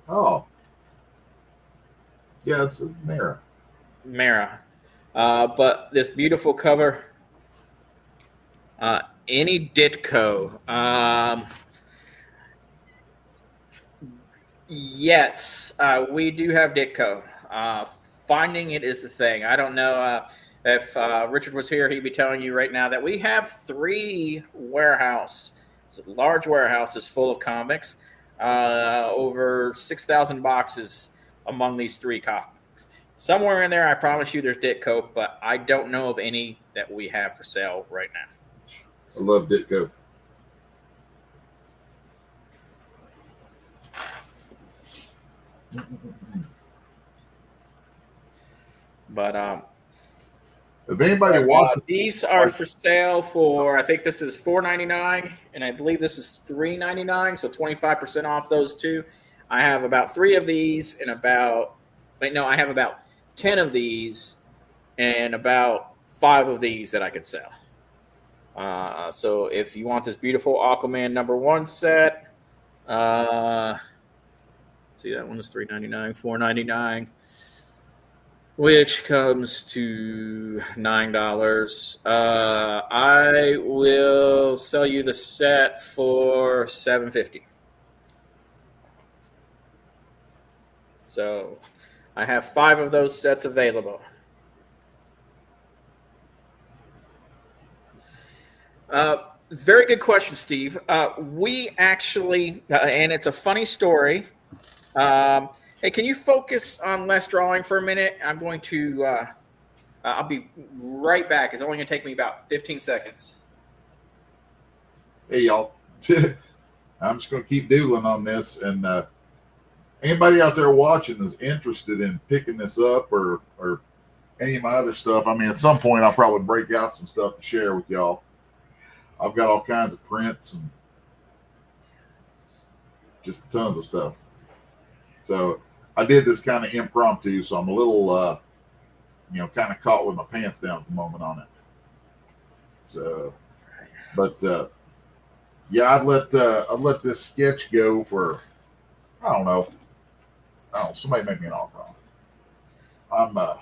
Oh. Yeah, it's Mara. Mara. But this beautiful cover, any Ditko. Yes, we do have Ditko. Finding it is the thing. I don't know if Richard was here, he'd be telling you right now that we have 3 large warehouses full of comics, over 6,000 boxes among these 3 comics. Somewhere in there, I promise you there's Ditko, but I don't know of any that we have for sale right now. I love Ditko. But if anybody wants, these are for sale for, I think this is $4.99, and I believe this is $3.99, so 25% off those 2. I have about 3 of these, and I have about 10 of these, and about 5 of these that I could sell. So if you want this beautiful Aquaman #1 set, see, that one is $3.99, $4.99. Which comes to $9. I will sell you the set for $7.50. So I have 5 of those sets available. Very good question, Steve. We actually, and it's a funny story. Hey, can you focus on less drawing for a minute? I'm going to, I'll be right back. It's only going to take me about 15 seconds. Hey, y'all. I'm just going to keep doodling on this. And anybody out there watching is interested in picking this up or any of my other stuff. I mean, at some point, I'll probably break out some stuff to share with y'all. I've got all kinds of prints and just tons of stuff. So I did this kind of impromptu, so I'm a little, kind of caught with my pants down at the moment on it. So, but yeah, I'd let this sketch go for, I don't know, somebody make me an offer on it.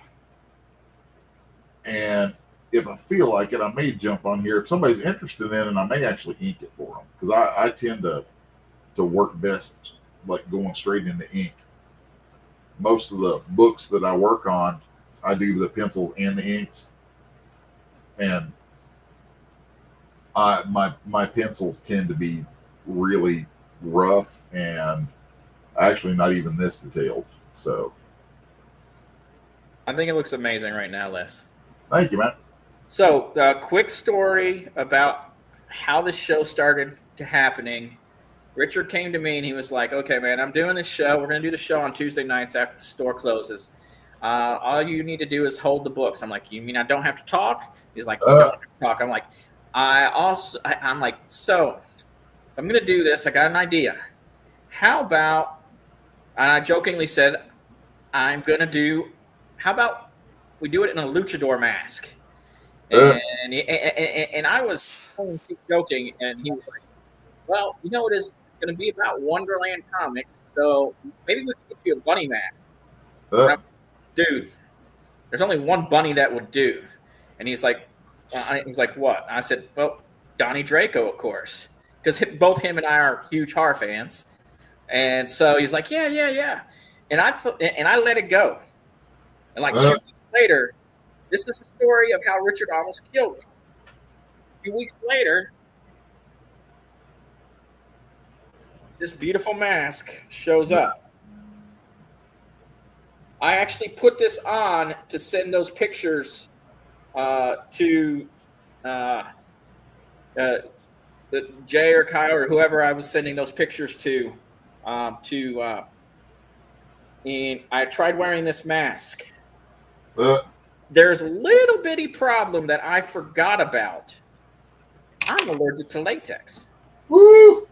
And if I feel like it, I may jump on here. If somebody's interested in it, I may actually ink it for them, because I tend to work best like going straight into ink. Most of the books that I work on, I do the pencils and the inks, and my pencils tend to be really rough and actually not even this detailed. So I think it looks amazing right now, Les. Thank you, man. So, quick story about how the show started to happening. Richard came to me and he was like, okay, man, I'm doing this show. We're going to do the show on Tuesday nights after the store closes. All you need to do is hold the books. I'm like, you mean I don't have to talk? He's like, you don't have to talk. I'm like, I'm like, so if I'm going to do this, I got an idea. How about, and I jokingly said, how about we do it in a luchador mask? And I was joking, and he was like, well, you know, it is going to be about Wonderland Comics, so maybe we can get you a bunny mask. Dude, there's only one bunny that would do. And he's like, what? And I said, well, Donnie Draco, of course, because both him and I are huge horror fans. And so he's like, yeah. And I let it go. And like 2 weeks later, this is the story of how Richard almost killed me. A few weeks later, this beautiful mask shows up. I actually put this on to send those pictures to Jay or Kyle or whoever I was sending those pictures to, and I tried wearing this mask. There's a little bitty problem that I forgot about. I'm allergic to latex. Woo!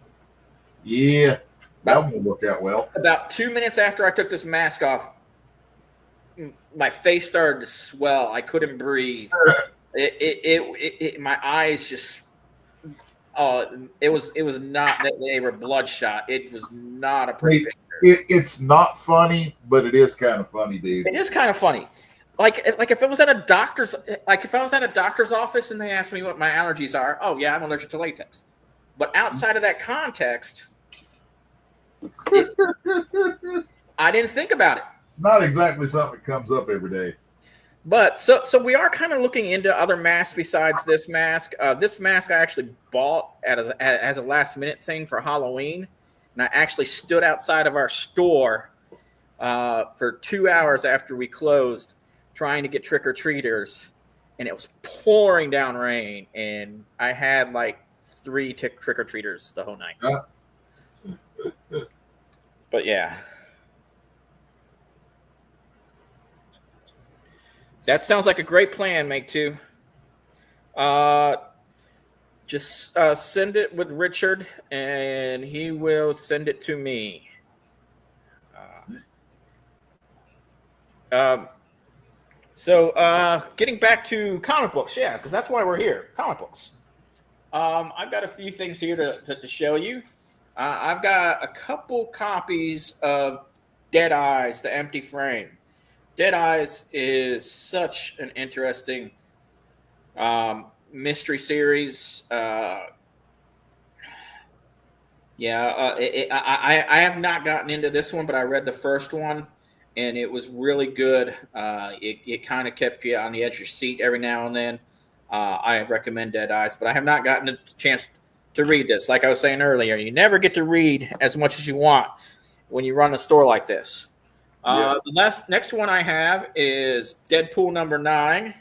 Yeah, that won't work out well. About 2 minutes after I took this mask off, my face started to swell. I couldn't breathe. My eyes just. It was not that they were bloodshot. It was not a pretty picture. It's not funny, but it is kind of funny, dude. It is kind of funny. Like if it was at a doctor's, if I was at a doctor's office and they asked me what my allergies are, oh yeah, I'm allergic to latex. But outside of that context, I didn't think about it. Not exactly something that comes up every day. But so we are kind of looking into other masks besides this mask. This mask I actually bought as a last minute thing for Halloween, and I actually stood outside of our store for 2 hours after we closed, trying to get trick-or-treaters, and it was pouring down rain, and I had like 3 trick-or-treaters the whole night. But yeah. That sounds like a great plan, Make Two. Just send it with Richard, and he will send it to me. So getting back to comic books, yeah, because that's why we're here, comic books. I've got a few things here to show you. I've got a couple copies of Dead Eyes, The Empty Frame. Dead Eyes is such an interesting mystery series. I have not gotten into this one, but I read the first one, and it was really good. It kind of kept you on the edge of your seat every now and then. I recommend Dead Eyes, but I have not gotten a chance to read this. Like I was saying earlier, you never get to read as much as you want when you run a store like this. The next one I have is Deadpool number 9.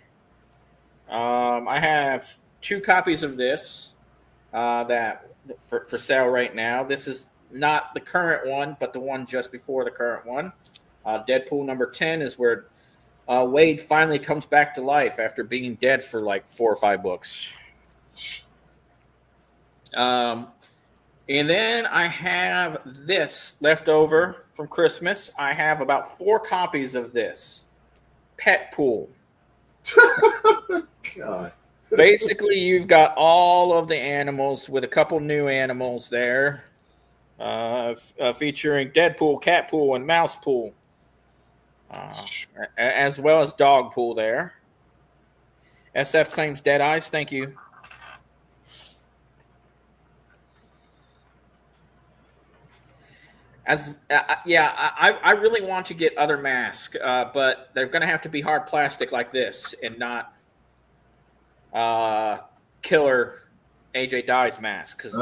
I have 2 copies of this that for sale right now. This is not the current one, but the one just before the current one. Deadpool number 10 is where Wade finally comes back to life after being dead for like 4 or 5 books. And then I have this left over from Christmas. I have about 4 copies of this. Pet Pool. God. Basically, you've got all of the animals with a couple new animals there. Featuring Deadpool, Catpool, and Mousepool. As well as Dogpool there. SF claims Dead Eyes. Thank you. I really want to get other masks, but they're going to have to be hard plastic like this and not killer AJ Dye's mask, because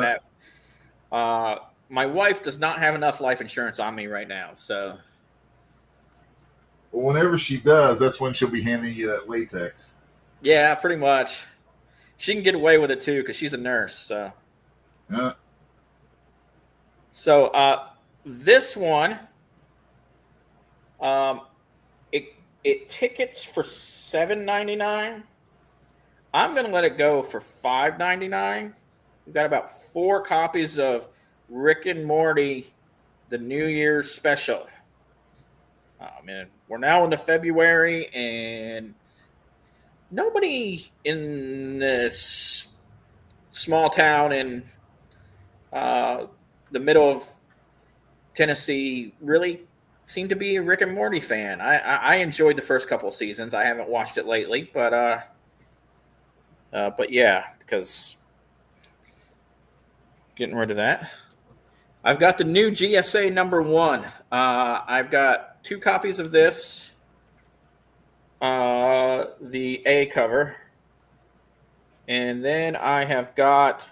my wife does not have enough life insurance on me right now. So, well, whenever she does, that's when she'll be handing you that latex. Yeah, pretty much. She can get away with it too because she's a nurse. So, this one, it tickets for $7.99. I'm gonna let it go for $5.99. We've got about 4 copies of Rick and Morty, the New Year's special. Man, we're now into February, and nobody in this small town in the middle of Tennessee really seemed to be a Rick and Morty fan. I enjoyed the first couple of seasons. I haven't watched it lately, but yeah, because getting rid of that. I've got the new GSA number 1. I've got 2 copies of this, the A cover, and then I have got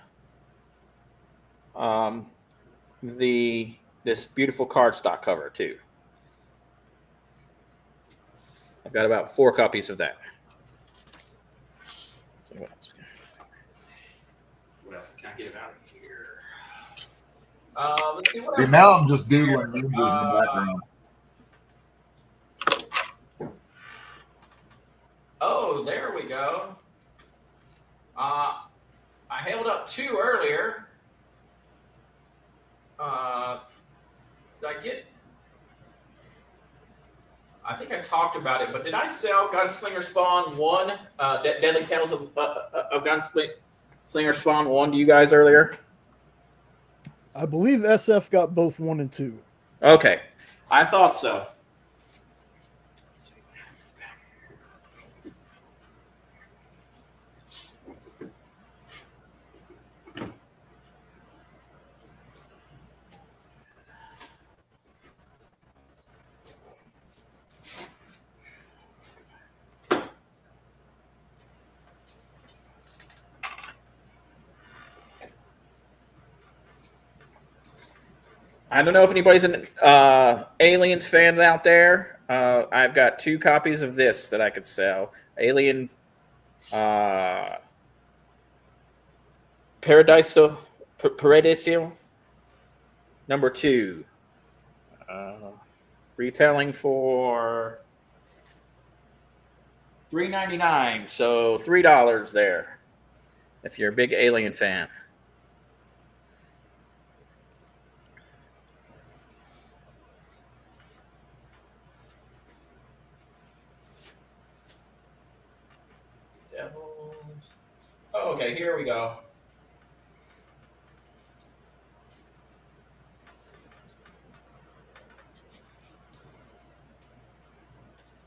this beautiful cardstock cover too. I've got about 4 copies of that. So what else? else? Can I get it out of here? Let's see what See, else. now I'm just doodling ninjas in the background. Oh, there we go. I held up 2 earlier. Did I get? I think I talked about it, but did I sell Gunslinger Spawn 1, Deadly Tales of Gunslinger Spawn 1 to you guys earlier? I believe SF got both 1 and 2. Okay, I thought so. I don't know if anybody's an Aliens fan out there. I've got 2 copies of this that I could sell. Alien Paradiso number 2. Retailing for $3.99, so $3 there if you're a big Alien fan. Oh, okay, here we go.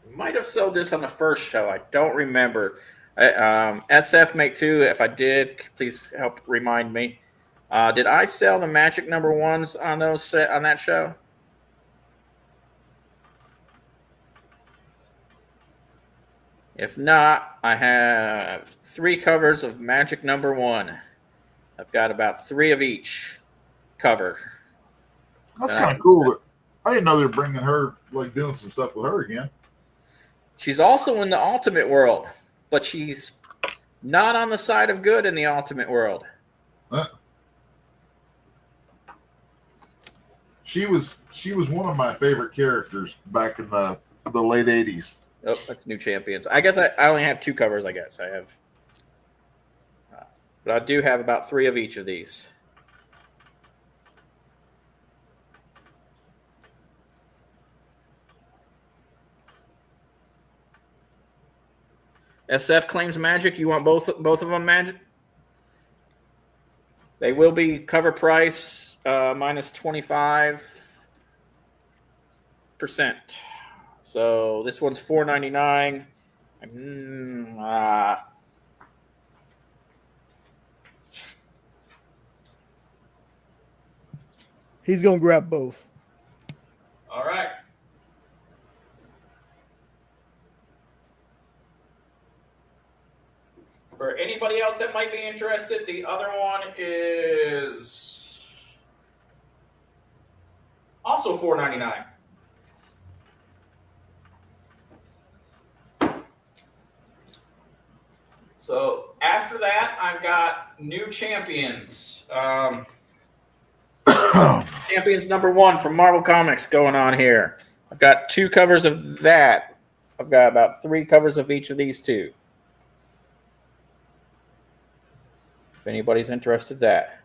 We might have sold this on the first show. I don't remember. SF make 2. If I did, please help remind me. Did I sell the Magic number 1s on those on that show? If not, I have 3 covers of Magic number 1. I've got about 3 of each covered. That's kind of cool. That I didn't know they were bringing her, like doing some stuff with her again. She's also in the Ultimate World, but she's not on the side of good in the Ultimate World. She was one of my favorite characters back in the late 80s. Oh, that's New Champions. I guess I only have 2 covers, I guess. I have. But I do have about 3 of each of these. SF claims Magic. You want both of them Magic? They will be cover price minus 25%. So this one's $4.99. He's going to grab both. All right. For anybody else that might be interested, the other one is also $4.99. So after that, I've got New Champions. Champions number 1 from Marvel Comics going on here. I've got 2 covers of that. I've got about 3 covers of each of these 2. If anybody's interested in that.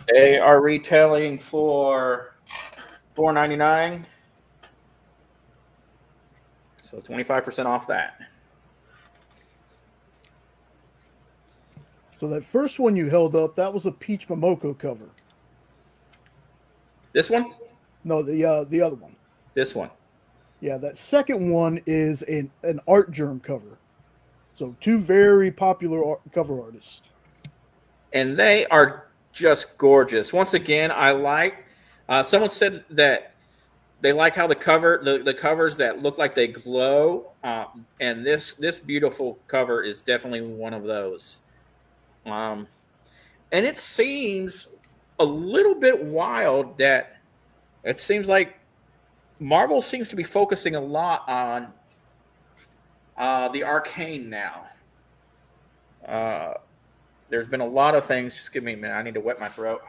They are retailing for $4.99. So 25% off that. So that first one you held up, that was a Peach Momoko cover. This one? No, the other one. This one. Yeah, that second one is an Art Germ cover. So 2 very popular cover artists. And they are just gorgeous. Once again, I like. Someone said that they like how the covers that look like they glow, and this beautiful cover is definitely one of those. And it seems a little bit wild that it seems like Marvel seems to be focusing a lot on the Arcane now. there's been a lot of things. Just give me a minute. I need to wet my throat.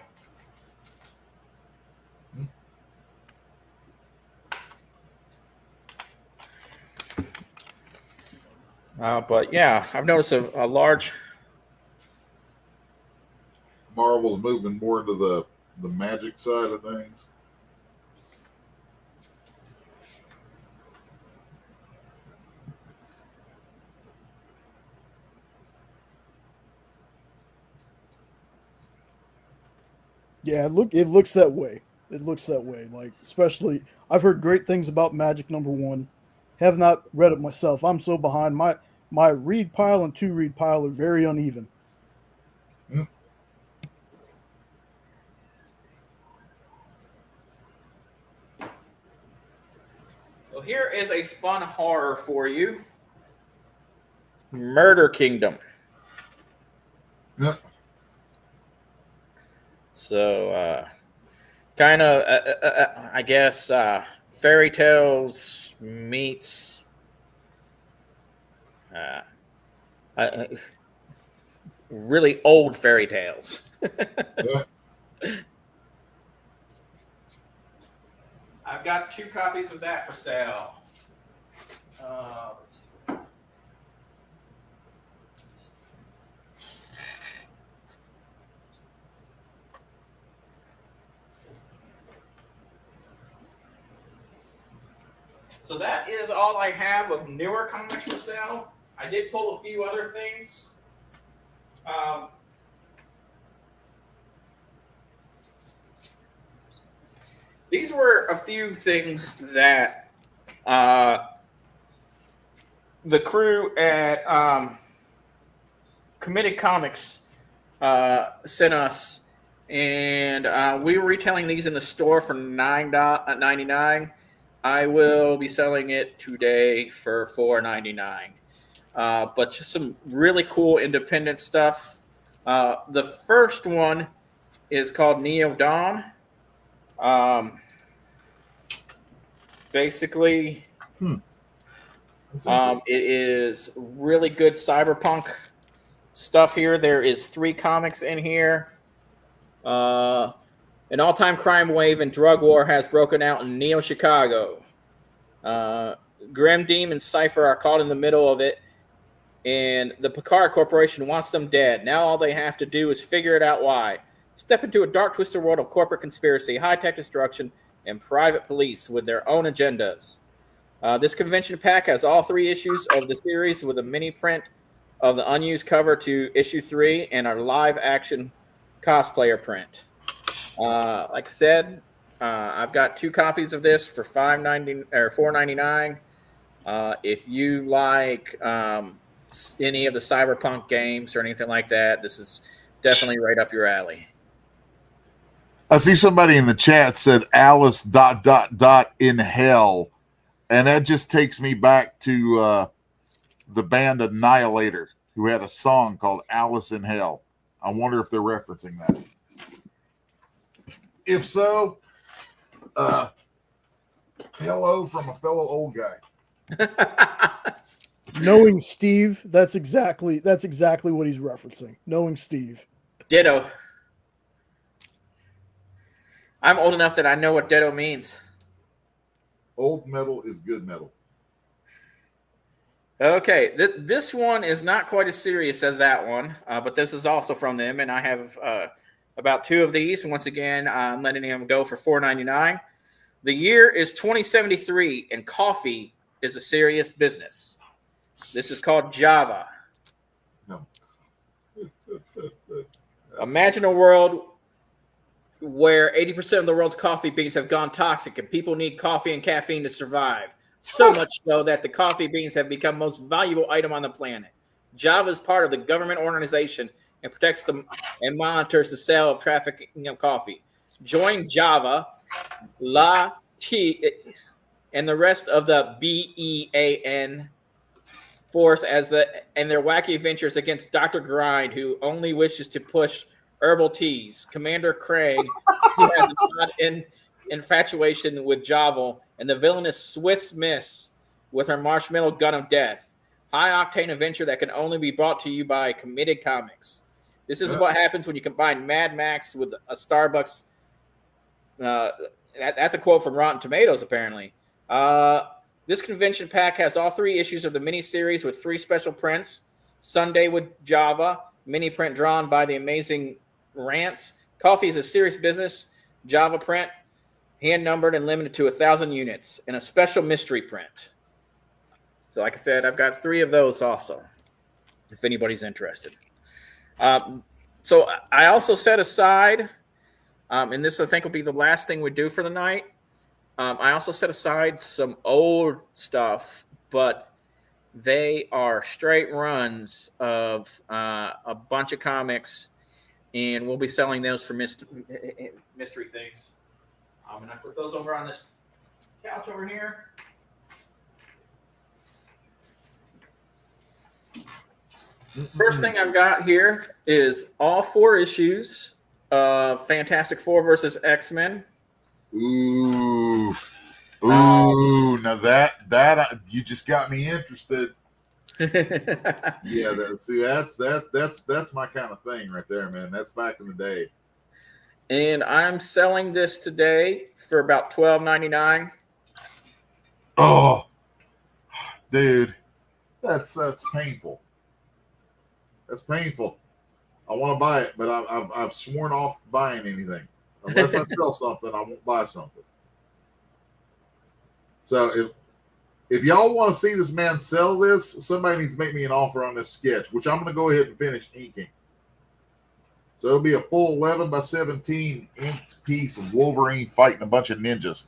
But yeah, I've noticed a large. Marvel's moving more into the magic side of things. Yeah, it looks that way. It looks that way. Like, especially, I've heard great things about Magic #1. Have not read it myself. I'm so behind. My read pile and to read pile are very uneven. Well, here is a fun horror for you. Murder Kingdom. Yep. So, kind of, I guess, fairy tales meets really old fairy tales. Yeah. I've got 2 copies of that for sale. Let's see. So that is all I have of newer comics for sale. I did pull a few other things. These were a few things that the crew at Committed Comics sent us, and we were retailing these in the store for $9.99. I will be selling it today for $4.99. But just some really cool independent stuff. The first one is called Neo Dawn. Basically, it is really good cyberpunk stuff here. There is 3 comics in here. An all-time crime wave and drug war has broken out in Neo-Chicago. Grim Deem and Cypher are caught in the middle of it, and the Picard Corporation wants them dead. Now all they have to do is figure it out why. Step into a dark, twisted world of corporate conspiracy, high-tech destruction, and private police with their own agendas. This convention pack has all 3 issues of the series with a mini print of the unused cover to issue 3 and our live-action cosplayer print. Like I said, I've got 2 copies of this for $5.90 or $4.99. If you like any of the cyberpunk games or anything like that, this is definitely right up your alley. I see somebody in the chat said Alice ... in hell, and that just takes me back to the band Annihilator, who had a song called Alice in Hell. I wonder if they're referencing that. If so, hello from a fellow old guy. Knowing Steve, that's exactly what he's referencing. Knowing Steve. Ditto. I'm old enough that I know what ditto means. Old metal is good metal. Okay, this one is not quite as serious as that one, but this is also from them, and I have about 2 of these. Once again, I'm letting them go for $4.99. The year is 2073, and coffee is a serious business. This is called Java. No. Imagine a world where 80% of the world's coffee beans have gone toxic, and people need coffee and caffeine to survive. So much so that the coffee beans have become the most valuable item on the planet. Java is part of the government organization and protects them and monitors the sale of trafficking of coffee. Join Java, La T, and the rest of the BEAN force and their wacky ventures against Dr. Grind, who only wishes to push herbal teas. Commander Craig, who has an infatuation with Java, and the villainous Swiss Miss with her marshmallow gun of death. High-octane adventure that can only be brought to you by Committed Comics. This is what happens when you combine Mad Max with a Starbucks. That's a quote from Rotten Tomatoes, apparently. This convention pack has all 3 issues of the miniseries with 3 special prints. Sunday with Java, mini print drawn by the amazing Rants. Coffee is a serious business. Java print, hand numbered and limited to 1,000 units, and a special mystery print. So, like I said, I've got 3 of those also, if anybody's interested. So I also set aside, and this I think will be the last thing we do for the night. I also set aside some old stuff, but they are straight runs of a bunch of comics, and we'll be selling those for mystery things. And I put those over on this couch over here. First thing I've got here is all 4 issues of Fantastic Four versus X-Men. Ooh, now that you just got me interested. Yeah, that's my kind of thing right there, man. That's back in the day. And I'm selling this today for about $12.99. Oh, dude, that's painful. That's painful. I want to buy it, but I've sworn off buying anything unless I sell something. I won't buy something. So if y'all want to see this man sell this, somebody needs to make me an offer on this sketch, which I'm going to go ahead and finish inking. So it'll be a full 11 by 17 inked piece of Wolverine fighting a bunch of ninjas.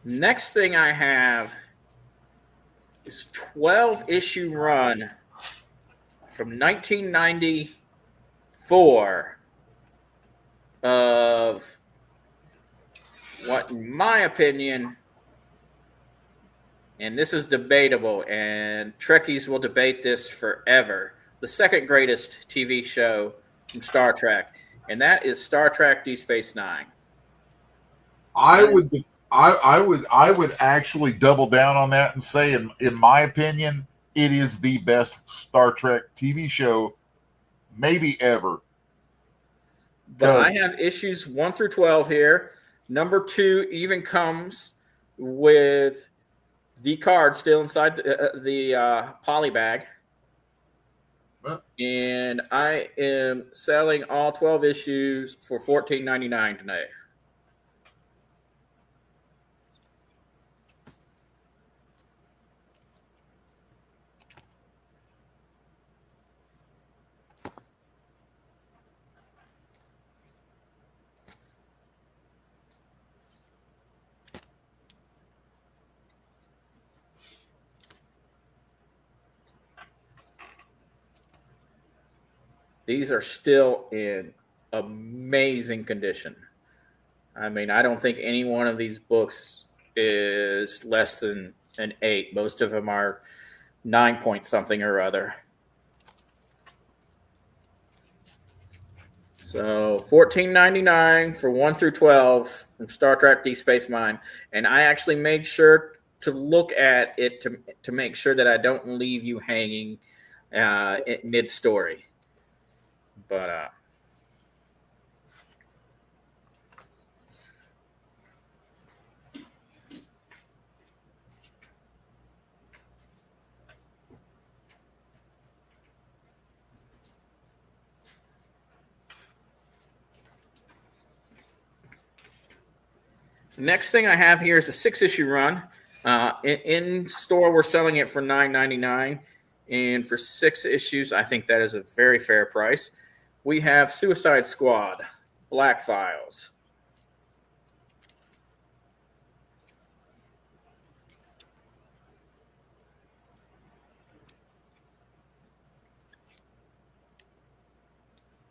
Next thing I have is 12-issue run from 1994 of what, in my opinion, and this is debatable, and Trekkies will debate this forever, the second greatest TV show from Star Trek, and that is Star Trek Deep Space Nine. I would actually double down on that and say, in my opinion, it is the best Star Trek TV show maybe ever. But I have issues 1 through 12 here. Number 2 even comes with the card still inside the poly bag. And I am selling all 12 issues for $14.99 today. These are still in amazing condition. I mean, I don't think any one of these books is less than an 8. Most of them are 9 point something or other. So $14.99 for 1 through 12 from Star Trek Deep Space Nine. And I actually made sure to look at it to make sure that I don't leave you hanging mid-story. But next thing I have here is a 6-issue run. In store, we're selling it for $9.99, and for 6 issues, I think that is a very fair price. We have Suicide Squad, Black Files.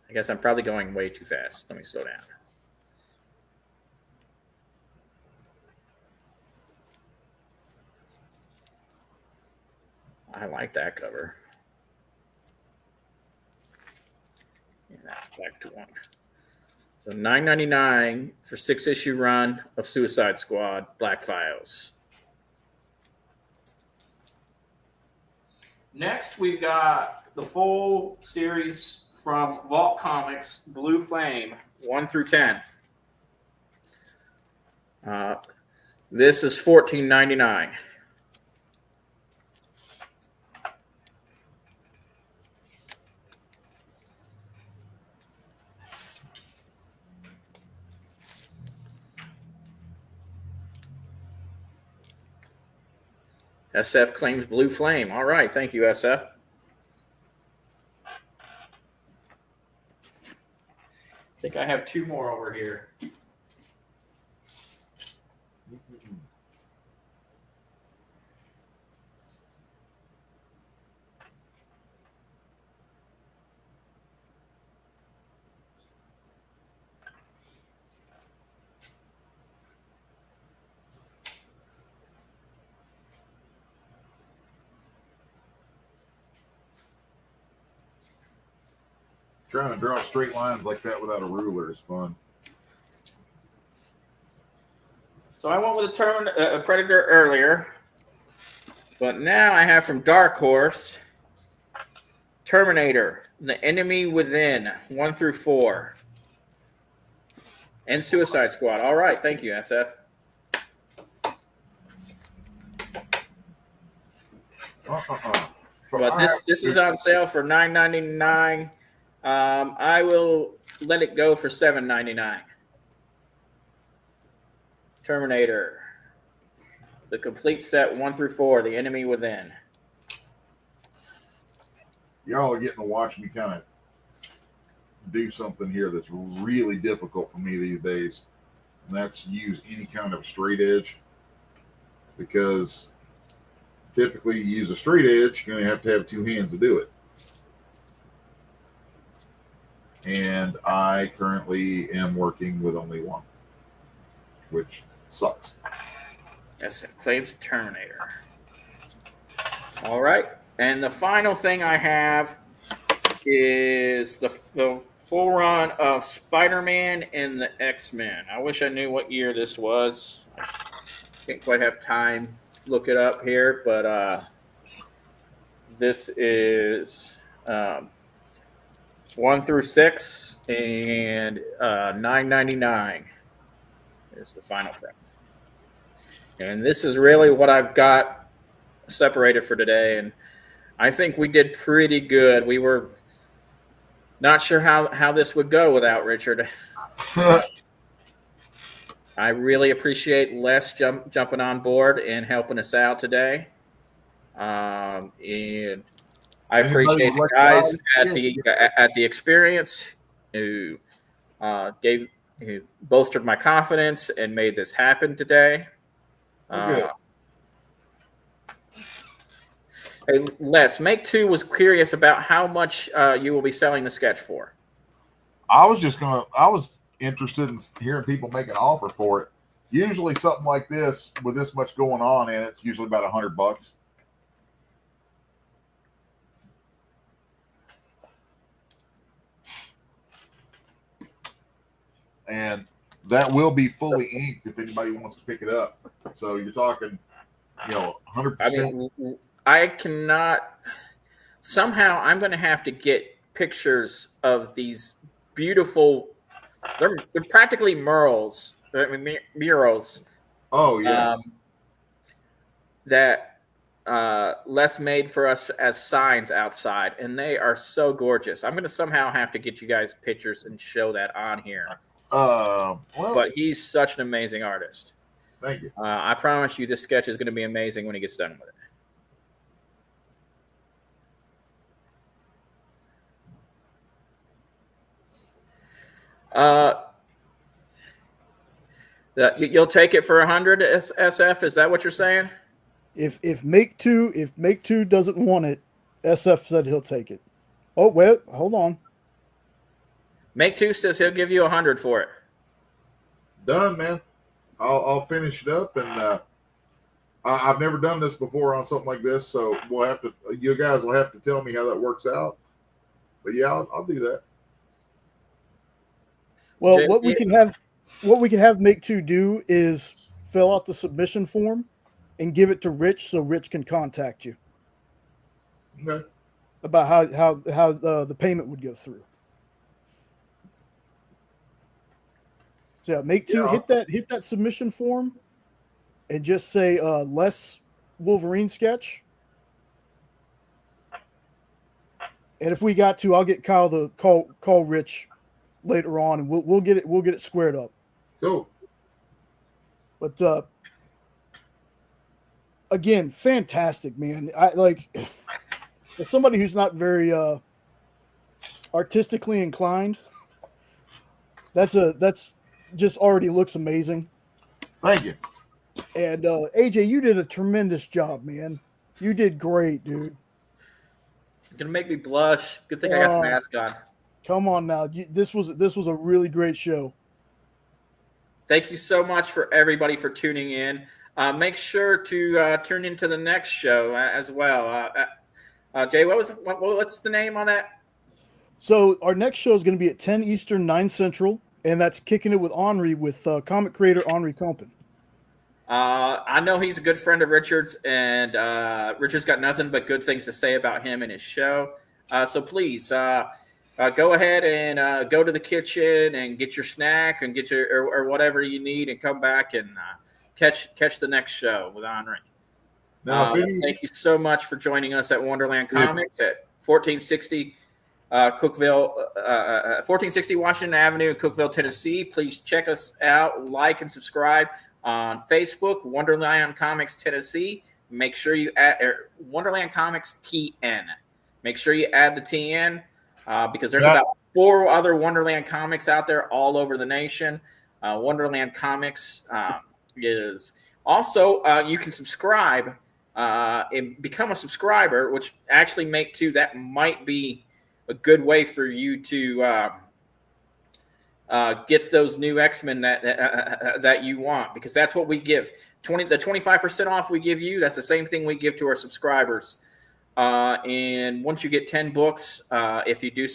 I guess I'm probably going way too fast. Let me slow down. I like that cover. And that's back to 1. So $9.99 for 6-issue run of Suicide Squad Black Files. Next, we've got the full series from Vault Comics, Blue Flame, 1 through 10. This is $14.99. SF claims Blue Flame. All right. Thank you, SF. I think I have 2 more over here. Trying to draw straight lines like that without a ruler is fun. So I went with a Predator earlier, but now I have from Dark Horse, Terminator, The Enemy Within, 1 through 4, and Suicide Squad. All right, thank you, SF. But this is on sale for $9.99. I will let it go for $7.99. Terminator, the complete set 1 through 4, The Enemy Within. Y'all are getting to watch me kind of do something here that's really difficult for me these days, and that's use any kind of straight edge, because typically you use a straight edge, you're going to have 2 hands to do it. And I currently am working with only 1, which sucks. Yes, it claims Terminator. All right. And the final thing I have is the full run of Spider-Man and the X-Men. I wish I knew what year this was. I didn't quite have time to look it up here, but this is 1 through 6 and $9.99 is the final price. And this is really what I've got separated for today. And I think we did pretty good. We were not sure how this would go without Richard. I really appreciate Les jumping on board and helping us out today. And I appreciate the guys at the Experience who bolstered my confidence and made this happen today. Hey, Les, Make 2 was curious about how much you will be selling the sketch for. I was interested in hearing people make an offer for it. Usually something like this with this much going on in it, it's usually about $100. And that will be fully inked if anybody wants to pick it up. So you're talking, 100%. I mean, I cannot. Somehow, I'm going to have to get pictures of these beautiful. They're practically murals. I mean, murals. Oh yeah. That Les made for us as signs outside, and they are so gorgeous. I'm going to somehow have to get you guys pictures and show that on here. But he's such an amazing artist. Thank you. I promise you, this sketch is going to be amazing when he gets done with it. You'll take it for 100, SF? Is that what you're saying? If Make 2 doesn't want it, SF said he'll take it. Oh well, hold on. Make 2 says he'll give you 100 for it. Done, man. I'll finish it up, and I've never done this before on something like this, so you guys will have to tell me how that works out. But yeah, I'll do that. Well, what we can have Make Two do is fill out the submission form and give it to Rich so Rich can contact you. Okay. About how the payment would go through. So yeah, Make Two, hit that submission form and just say less Wolverine sketch. And if we got to, I'll get Kyle to call Rich later on, and we'll get it squared up. Cool. But again, fantastic, man. I like, as somebody who's not very artistically inclined, that's just already looks amazing. Thank you. And AJ, you did a tremendous job, man. You did great, dude. You're gonna make me blush. Good thing I got the mask on. Come on now. This was a really great show. Thank you so much for everybody for tuning in. Make sure to tune into the next show as well. Jay, what's the name on that? So our next show is going to be at 10 Eastern, 9 Central, and that's Kicking It with Henri with comic creator Henri Compton. I know he's a good friend of Richard's, and Richard's got nothing but good things to say about him and his show. So please go ahead and go to the kitchen and get your snack and get your or whatever you need, and come back and catch the next show with Henri. Thank you so much for joining us at Wonderland Comics at 1460 1460 Washington Avenue in Cookeville, Tennessee. Please check us out, like and subscribe on Facebook, Wonderland Comics Tennessee. Make sure you add Wonderland Comics TN. Make sure you add the TN because there's about 4 other Wonderland Comics out there all over the nation. Wonderland Comics is also you can subscribe and become a subscriber, which actually Make Two, that might be a good way for you to get those new X-Men that you want, because that's what we give. The 25% off we give you, that's the same thing we give to our subscribers. And once you get 10 books, if you do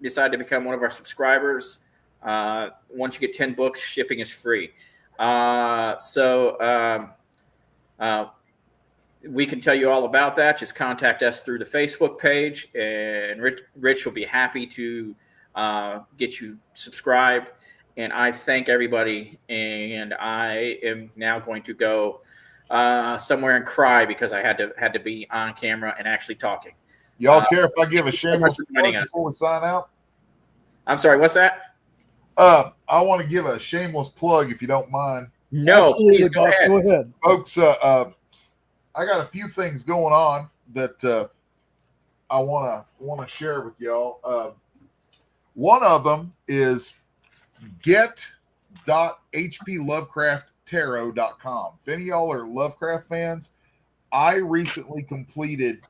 decide to become one of our subscribers, once you get 10 books, shipping is free. We can tell you all about that. Just contact us through the Facebook page, and Rich will be happy to get you subscribed. And I thank everybody, and I am now going to go somewhere and cry because I had to be on camera and actually talking. Y'all care if I give a shameless plug before we sign out? I'm sorry, what's that? I want to give a shameless plug if you don't mind. No, absolutely, please go ahead. Folks, I got a few things going on that I want to share with y'all. One of them is get.hplovecrafttarot.com. If any of y'all are Lovecraft fans, I recently completed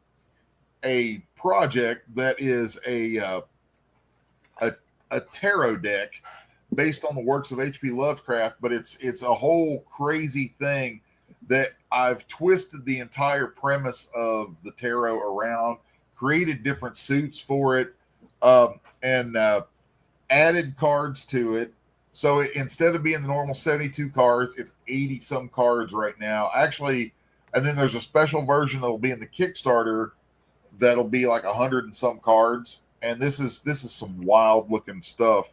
a project that is a tarot deck based on the works of H.P. Lovecraft, but it's a whole crazy thing that I've twisted the entire premise of the tarot around, created different suits for it, and added cards to it. So instead of being the normal 72 cards, it's 80 some cards right now. Actually, and then there's a special version that'll be in the Kickstarter that'll be like 100 and some cards. And this is some wild looking stuff.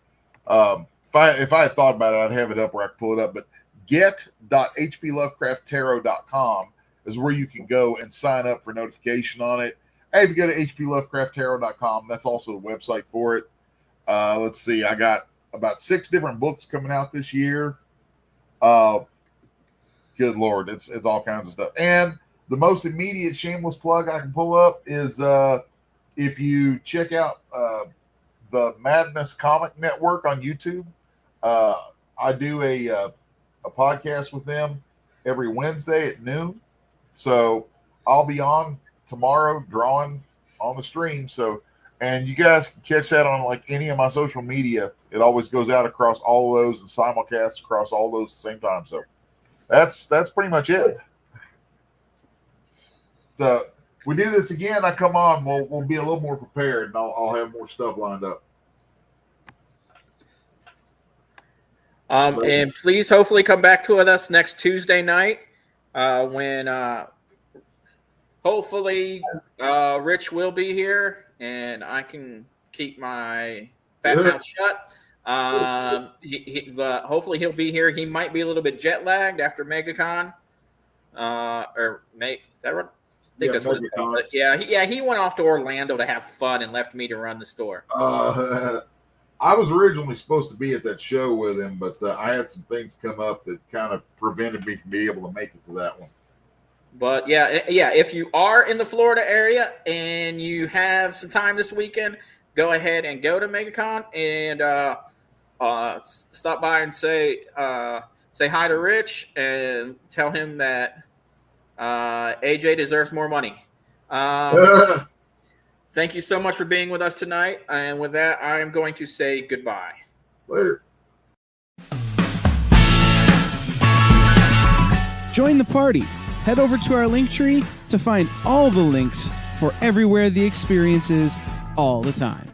If I had thought about it, I'd have it up where I could pull it up. But get.hplovecrafttarot.com is where you can go and sign up for notification on it. Hey, if you go to hplovecrafttarot.com, that's also the website for it. Let's see, I got about 6 different books coming out this year. Good Lord, it's all kinds of stuff. And the most immediate shameless plug I can pull up is if you check out the Madness Comic Network on YouTube. I do a podcast with them every Wednesday at noon. So I'll be on tomorrow drawing on the stream. So, and you guys can catch that on like any of my social media. It always goes out across all of those and simulcasts across all those at the same time. So that's pretty much it. So if we do this again, I come on, we'll be a little more prepared, and I'll have more stuff lined up. And please, hopefully, come back to us next Tuesday night when hopefully Rich will be here and I can keep my fat mouth shut. Hopefully he'll be here. He might be a little bit jet lagged after MegaCon. Is that right? I think that's what it's called. But he went off to Orlando to have fun and left me to run the store. I was originally supposed to be at that show with him, but I had some things come up that kind of prevented me from being able to make it to that one. But yeah, if you are in the Florida area and you have some time this weekend, go ahead and go to MegaCon and stop by and say hi to Rich and tell him that AJ deserves more money. Thank you so much for being with us tonight. And with that, I am going to say goodbye. Later. Join the party. Head over to our Linktree to find all the links for everywhere the experience is all the time.